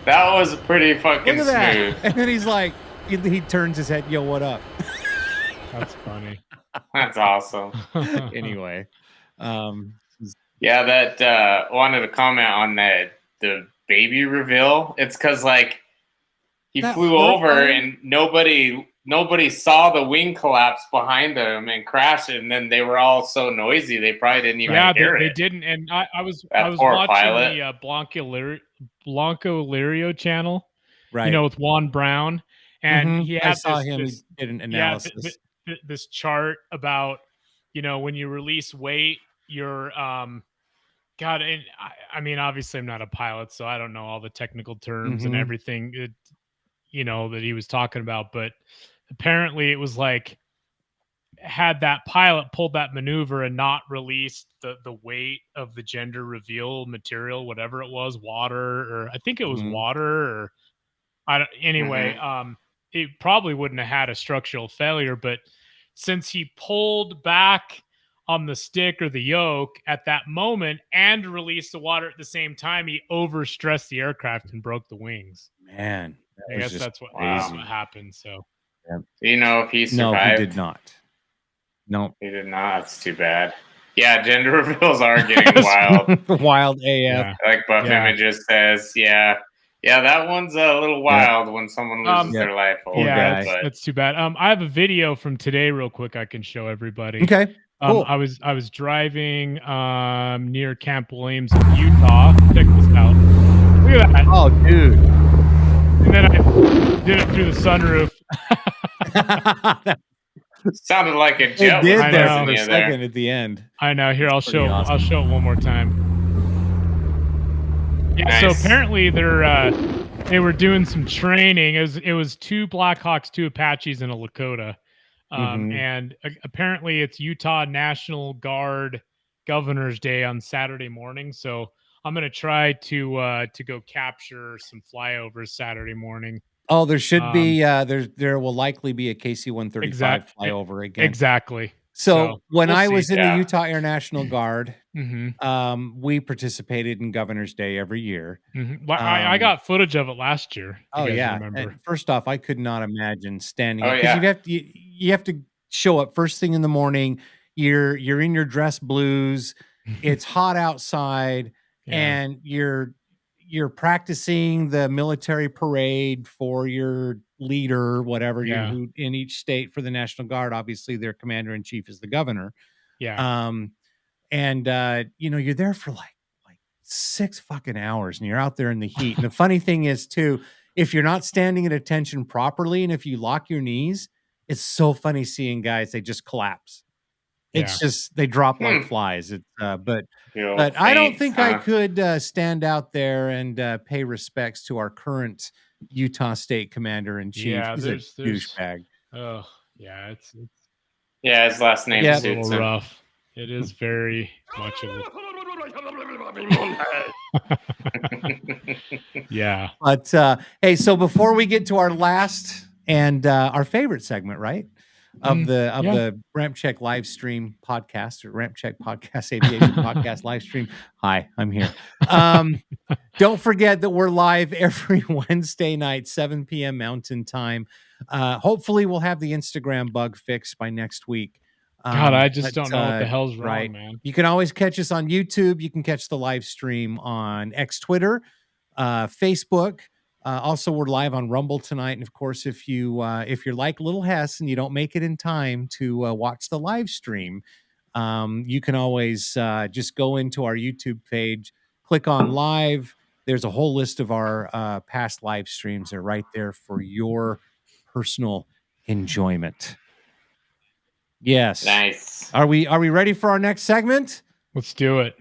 That was pretty fucking Look at smooth. that. And then he's like, he turns his head, yo, what up? That's funny. That's awesome. Anyway. Yeah, that wanted to comment on the baby reveal. It's because like he flew over and nobody saw the wing collapse behind them and crash it, and then they were all so noisy they probably didn't even hear it. They didn't. And I was watching pilot. the Blanco Lirio channel, right? With Juan Brown, and he had he did an analysis. This chart about when you release weight, you're God, and I mean, obviously I'm not a pilot, so I don't know all the technical terms and everything that he was talking about, but apparently it was like had that pilot pulled that maneuver and not released the weight of the gender reveal material, whatever it was, water, or I think it was water, or I don't, anyway, it probably wouldn't have had a structural failure, but since he pulled back on the stick or the yoke at that moment and released the water at the same time, he overstressed the aircraft and broke the wings. Man, I guess that's what happened. So, do you know if he survived? No, he did not. No, he did not. That's too bad. Yeah, gender reveals are getting wild. Wild AF. Yeah. Like Buff Images says, yeah, that one's a little wild when someone loses their life over it. But that's too bad. I have a video from today real quick I can show everybody. Okay. Cool. I was driving near Camp Williams in Utah. Check this out. Look at that. Oh, dude. And then I did it through the sunroof. Sounded like a jet. It did there for a second at the end. I know. Here, I'll show it one more time. Yeah. Nice. So apparently they were doing some training. It was 2 Blackhawks, 2 Apaches, and a Lakota. And apparently it's Utah National Guard Governor's Day on Saturday morning. So I'm going to try to go capture some flyovers Saturday morning. Oh, there should be there will likely be a KC-135 flyover again. Exactly. So when I was in the Utah Air National Guard, we participated in Governor's Day every year. I got footage of it last year. Oh yeah. And first off, I could not imagine standing up because you have to show up first thing in the morning. You're in your dress blues. It's hot outside, and you're practicing the military parade for your leader, whatever who in each state for the National Guard. Obviously, their commander in chief is the governor. Yeah. You're there for like 6 fucking hours, and you're out there in the heat. And the funny thing is, too, if you're not standing at attention properly, and if you lock your knees, it's so funny seeing guys, they just collapse. It's just they drop like flies. It's but I don't think I could stand out there and pay respects to our current Utah State Commander in Chief. Yeah, He's a douchebag. Oh yeah, it's his last name is a little rough. It is very much of yeah. But hey, so before we get to our last and our favorite segment, right? Of the RampCheck live stream podcast, or RampCheck podcast, Aviation podcast live stream. Hi, I'm here. Don't forget that we're live every Wednesday night, 7 p.m. Mountain Time. Hopefully we'll have the Instagram bug fixed by next week. God, I just don't know what the hell's wrong, man. You can always catch us on YouTube. You can catch the live stream on X, Twitter, Facebook. Also, we're live on Rumble tonight, and of course, if you're like Little Hess and you don't make it in time to watch the live stream, you can always just go into our YouTube page, click on live. There's a whole list of our past live streams. They're right there for your personal enjoyment. Yes, nice. Are we ready for our next segment? Let's do it.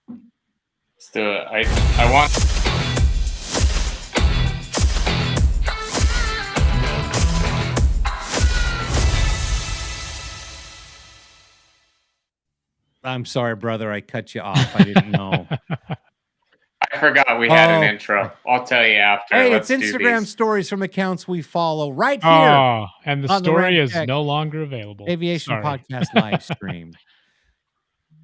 Let's do it. I want. I'm sorry, brother. I cut you off. I didn't know. I forgot we had an intro. I'll tell you after. Hey, it's Instagram stories from accounts we follow right here. Oh, and the story is no longer available. Aviation podcast live stream.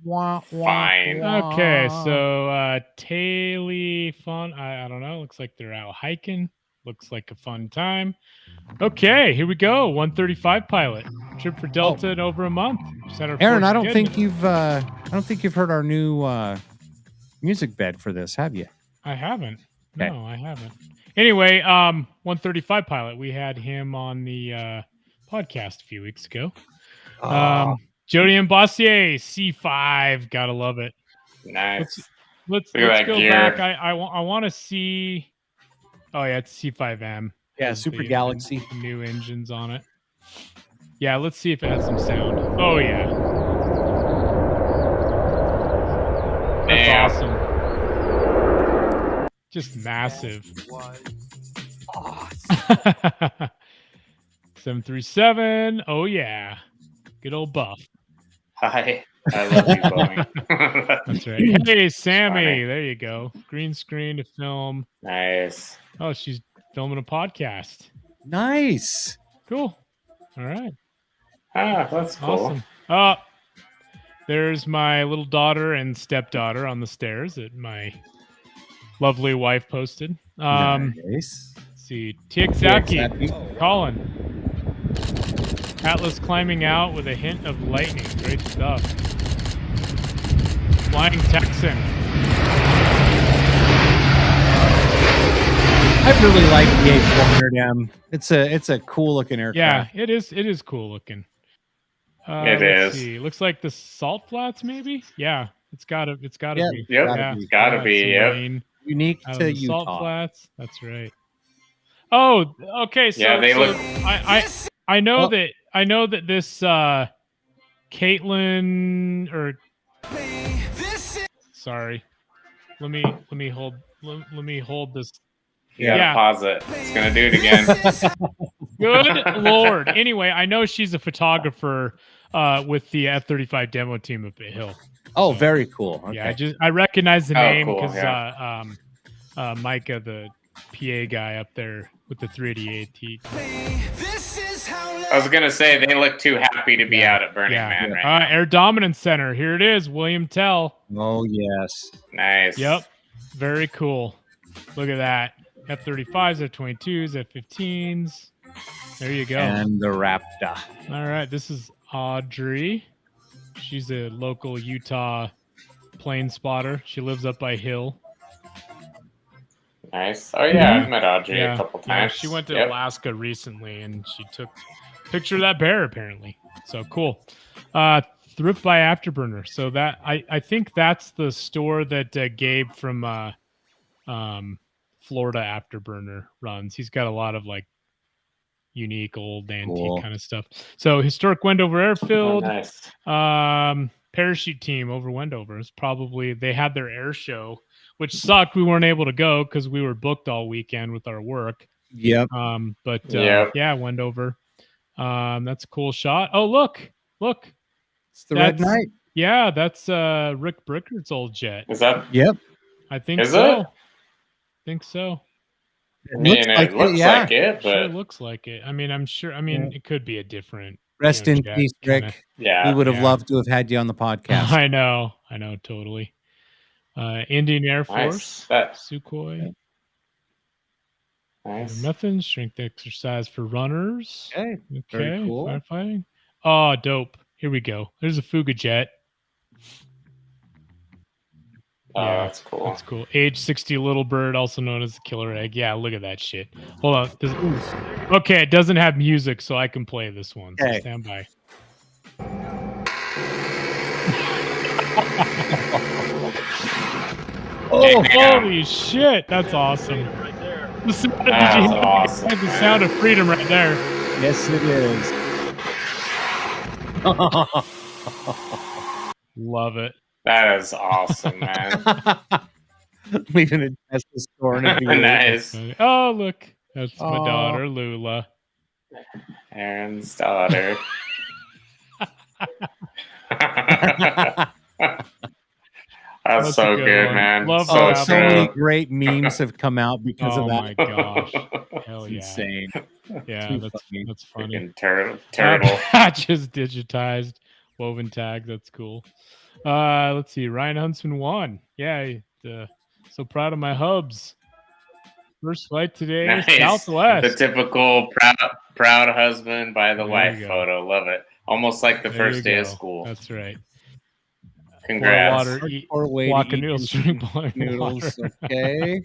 Fine. Okay, so Taily Fun. I don't know. Looks like they're out hiking. Looks like a fun time. Okay, here we go. 135 pilot trip for Delta in over a month. Aaron, I don't think you've heard our new music bed for this, have you? I haven't. Okay. No, I haven't. Anyway, 135 pilot. We had him on the podcast a few weeks ago. Jody and Bossier, C5. Gotta love it. Nice. Let's go back. I want to see. Oh yeah, it's C5M. Yeah, Super Galaxy. New engines on it. Yeah, let's see if it has some sound. Oh yeah. That's awesome. Just massive. 737. Oh yeah. Good old Buff. Hi. I love you, Boeing. That's right. Hey, Sammy. funny. There you go. Green screen to film. Nice. Oh, she's filming a podcast. Nice. Cool. All right. Ah, that's cool. Awesome. There's my little daughter and stepdaughter on the stairs that my lovely wife posted. Nice. Let's see. TXAPI. Colin. Atlas climbing out with a hint of lightning. Great stuff. Flying Texan. I really like the A400M. It's a cool looking aircraft. Yeah, it is cool looking. It let's is. see. Looks like the salt flats, maybe. Yeah, it's gotta be. Yep, Yeah, it's gotta be. Yep. rain Unique out of to the Utah. salt flats. That's right. Oh, okay. So, Yeah, they so look- I know that this Caitlin or sorry. Let me hold this. You gotta pause it. It's gonna do it again. Good Lord. Anyway, I know she's a photographer with the F-35 demo team up at Hill. Oh, very cool. Okay. Yeah, I recognize the name cool, because Micah, the PA guy up there with the 388T. I was gonna say they look too happy to be out at Burning Man right now. Air Dominance Center. Here it is, William Tell. Oh yes. Nice. Yep. Very cool. Look at that. F-35s, F-22s, F-15s. There you go. And the Raptor. All right, this is Audrey. She's a local Utah plane spotter. She lives up by Hill. Nice. Oh yeah, I've met Audrey a couple times. Yeah, she went to Alaska recently, and she took a picture of that bear apparently. So cool. Thrift by Afterburner. So that I think that's the store that Gabe from Florida Afterburner runs. He's got a lot of like unique old antique kind of stuff. So historic Wendover Airfield. Oh, nice. Parachute team over Wendover is probably, they had their air show, which sucked. We weren't able to go because we were booked all weekend with our work. Yep. Yeah, Wendover. That's a cool shot. Oh, look. It's the Red Knight. Yeah, that's Rick Brickard's old jet. Is that? Yep. I think Is so. it? Think so. I mean, it looks like it, but Sure looks like it. I mean, I'm sure. I mean, it could be a different. Rest in peace, Rick. Yeah. We would have loved to have had you on the podcast. I know, totally. Indian Air Force, Sukhoi. Nice. Nothing. Strength exercise for runners. Okay. Very cool. Firefighting. Oh, dope. Here we go. There's a Fuga jet. Oh, that's cool. That's cool. Age 60 Little Bird, also known as the Killer Egg. Yeah, look at that shit. Hold on. Okay, it doesn't have music, so I can play this one. So stand by. Oh, holy shit. That's awesome. Did you hear awesome, the sound of freedom right there? Yes, it is. Love it. That is awesome, man. Leaving a Tesla store in a Nice. Oh, look. That's my daughter, Lula. Aaron's daughter. That's so good, man. Love so that. So many great memes have come out because of that. Oh my gosh. Hell yeah. Insane. Yeah, that's funny. Turtle. Just digitized woven tag. That's cool. Let's see. Ryan Huntsman won. Yeah. So proud of my hubs. First flight today, Nice. Southwest. The typical proud husband by the wife photo. Love it. Almost like the first day of school. That's right. Congrats. Water, eat, way walk to a eat noodle, drink boiling noodles. water. Okay.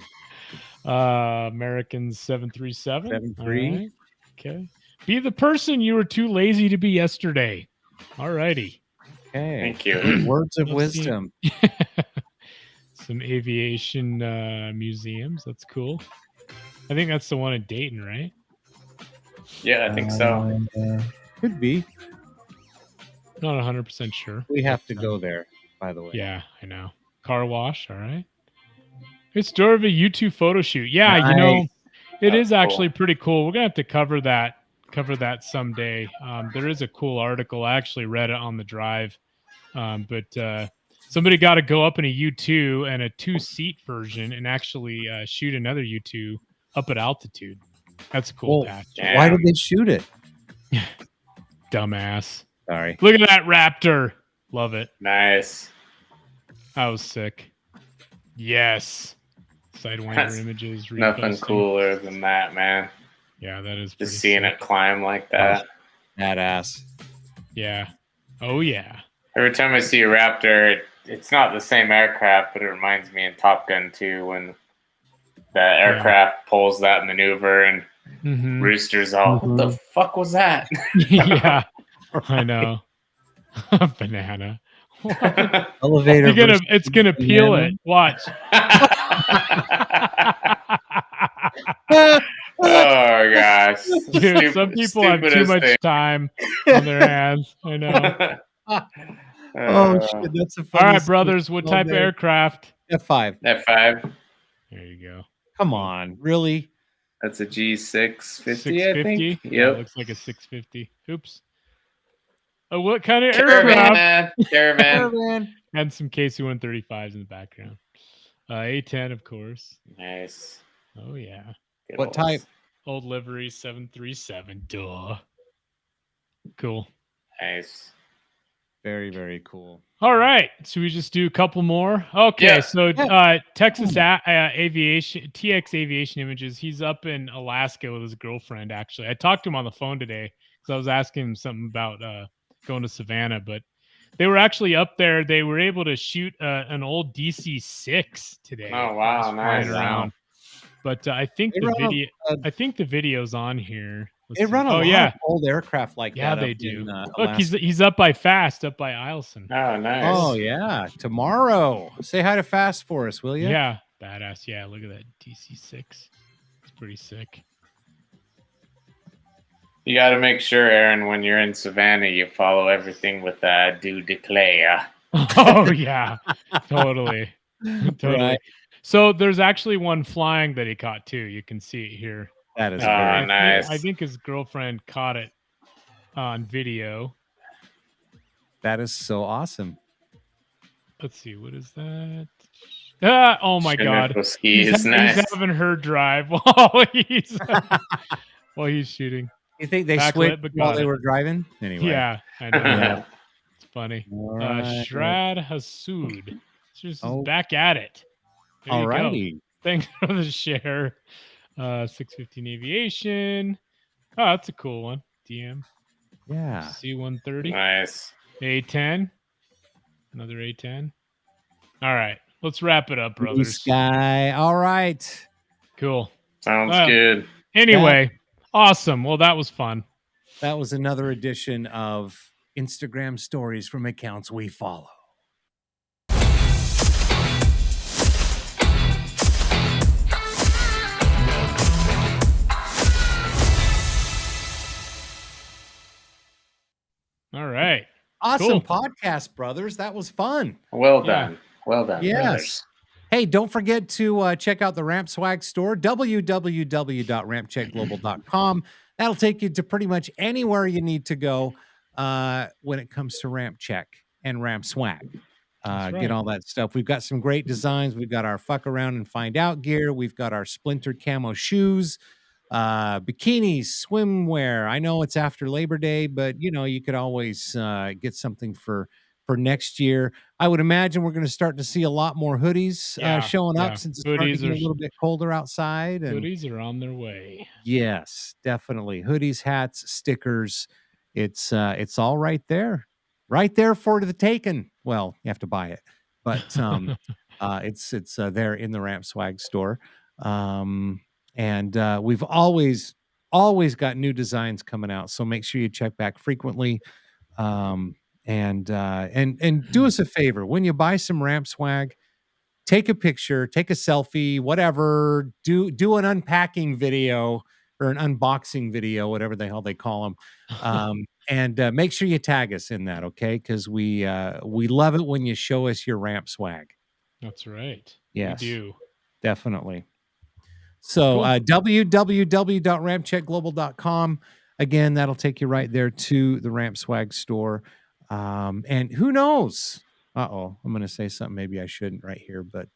American 737. 73. All right. Okay. Be the person you were too lazy to be yesterday. All righty. Okay. Thank you. Words of Let's see. wisdom. Some aviation museums. That's cool. I think that's the one in Dayton, right? Yeah, I think so. Could be. Not 100% sure. We have to go there, by the way. Yeah, I know. Car wash. All right. It's story of a U2 photo shoot. Yeah, you know, it That's is actually pretty cool. We're gonna have to cover that cover that someday. There is a cool article. I actually read it on the drive, but somebody got to go up in a U2 and a 2-seat version and actually shoot another U2 up at altitude. That's a cool task. Why did they shoot it? Dumbass. Sorry. Look at that Raptor. Love it. Nice. That was sick. Yes. Sidewinder That's images. Nothing reposting. cooler than that, man. Yeah, that is Just seeing sick. it climb like that. Badass. Yeah. Oh, yeah. Every time I see a Raptor, it's not the same aircraft, but it reminds me in Top Gun 2 when the aircraft pulls that maneuver and Rooster's all, what the fuck was that? Yeah. I know. Banana. Elevator. It's gonna peel it. Watch. Oh gosh. Dude, some people have too much time on their hands. I know. Oh shit, that's a funny. All right, brothers. What type of aircraft? F5. F5. There you go. Come on, really? That's a G650, 650? I think. Yeah, Yep. looks like a 650. Oops. Oh, what kind of aircraft? Caravan. And some KC-135s in the background. A-10, of course. Nice. Oh, yeah. Good What old- type? Old livery 737. Duh. Cool. Nice. Very, very cool. All right. So we just do a couple more. Okay. Yeah. So Texas Aviation, TX Aviation Images. He's up in Alaska with his girlfriend, actually. I talked to him on the phone today because I was asking him something about going to Savannah, but they were actually up there. They were able to shoot an old DC-6 today. Oh, wow. Just flying Nice. around. But I think the video. I think the video's on here. They run a lot of old aircraft like Yeah, that. they up do. in, Look, Alaska. he's up by Fast, up by Eielson. Oh, nice. Oh yeah, tomorrow. Say hi to Fast for us, will you? Yeah, badass. Yeah, look at that DC-6. It's pretty sick. You got to make sure, Aaron, when you're in Savannah, you follow everything with do declare. Oh yeah, totally. Right. So there's actually one flying that he caught too. You can see it here. That is very nice. I think his girlfriend caught it on video. That is so awesome. Let's see, what is that? Ah, oh my God! He's nice. He's having her drive while he's shooting. You think they Backlit, switched but while got they it. were driving? Anyway. Yeah, I know. Yeah. It's funny. Right. Shrad Hassoud. Just Oh. back at it. There you go. Alrighty. Thanks for the share. 615 Aviation. Oh, that's a cool one. DM. Yeah. C-130. Nice. A-10. Another A-10. All right. Let's wrap it up, Blue brothers. sky. All right. Cool. Sounds Well, good. Anyway, awesome. Well, that was fun. That was another edition of Instagram stories from accounts we follow. All right. Awesome Cool. podcast, brothers. That was fun. Well Yeah. done. Well done. Yes. brothers. Hey, don't forget to check out the Ramp Swag store, www.rampcheckglobal.com. That'll take you to pretty much anywhere you need to go when it comes to Ramp Check and Ramp Swag. That's right. Get all that stuff. We've got some great designs. We've got our fuck around and find out gear. We've got our splintered camo shoes, bikinis, swimwear. I know it's after Labor Day, but you could always get something for next year. I would imagine we're going to start to see a lot more hoodies showing up since it's starting to Hoodies get a are- little bit colder outside. And Hoodies are on their way. yes, definitely hoodies, hats, stickers. It's all right there for the taking. Well, you have to buy it, but it's there in the Ramp Swag store. And we've always got new designs coming out, so make sure you check back frequently. And do us a favor when you buy some Ramp Swag, take a picture, take a selfie, whatever. Do an unpacking video or an unboxing video, whatever the hell they call them. And make sure you tag us in that, okay? Because we love it when you show us your Ramp Swag. That's right. Yes, We do. definitely. So Cool. www.rampcheckglobal.com. again, that'll take you right there to the Ramp Swag store. And who knows? I'm going to say something maybe I shouldn't right here, but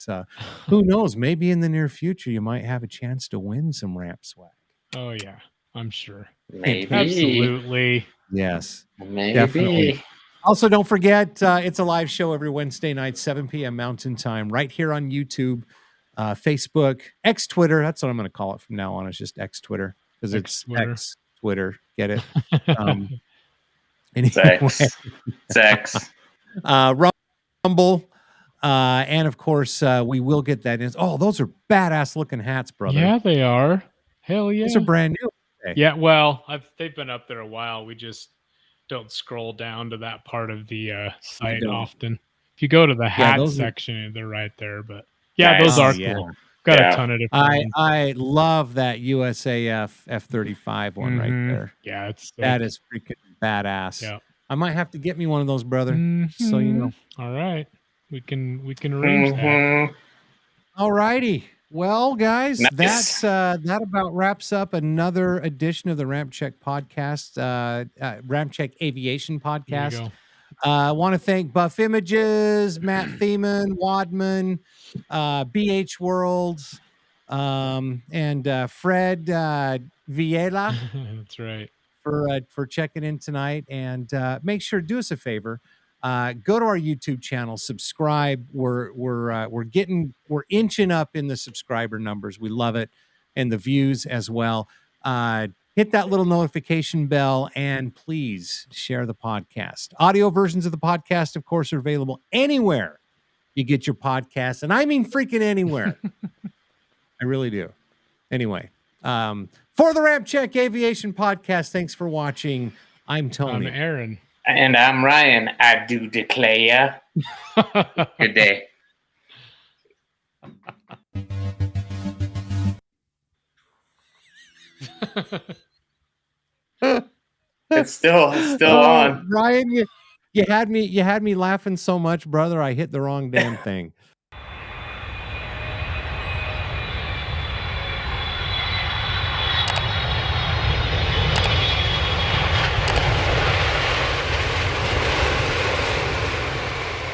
who knows? Maybe in the near future, you might have a chance to win some Ramp Swag. Oh, yeah, I'm sure. Maybe. Absolutely. Yes, Maybe. definitely. Also, don't forget, it's a live show every Wednesday night, 7 p.m. Mountain Time, right here on YouTube, Facebook, X Twitter. That's what I'm going to call it from now on. It's just X Twitter because it's X Twitter. Get it? Anyway. Sex. Rumble. And of course, we will get that in. Oh, those are badass looking hats, brother. Yeah, they are. Hell yeah. Those are brand new. Okay. Yeah, well, they've been up there a while. We just don't scroll down to that part of the site often. If you go to the hat section, they're right there. But yeah, those are cool. Got a ton of different I love that USAF F-35 one right there. Yeah, that is freaking badass. Yeah. I might have to get me one of those, brother. So you know. All right. We can arrange that. All righty. Well, guys, that about wraps up another edition of the RampCheck podcast, RampCheck Aviation podcast. I want to thank Buff Images, Matt Thiemann, Wadman, BH World, and Fred Viela. That's right. For checking in tonight, and make sure do us a favor. Go to our YouTube channel, subscribe. We're inching up in the subscriber numbers. We love it, and the views as well. Hit that little notification bell, and please share the podcast. Audio versions of the podcast, of course, are available anywhere you get your podcast, and I mean freaking anywhere. I really do. Anyway, for the RampCheck Aviation podcast, thanks for watching. I'm Tony. I'm Aaron. And I'm Ryan. I do declare. Good day. It's still on. Ryan, you had me laughing so much, brother. I hit the wrong damn thing.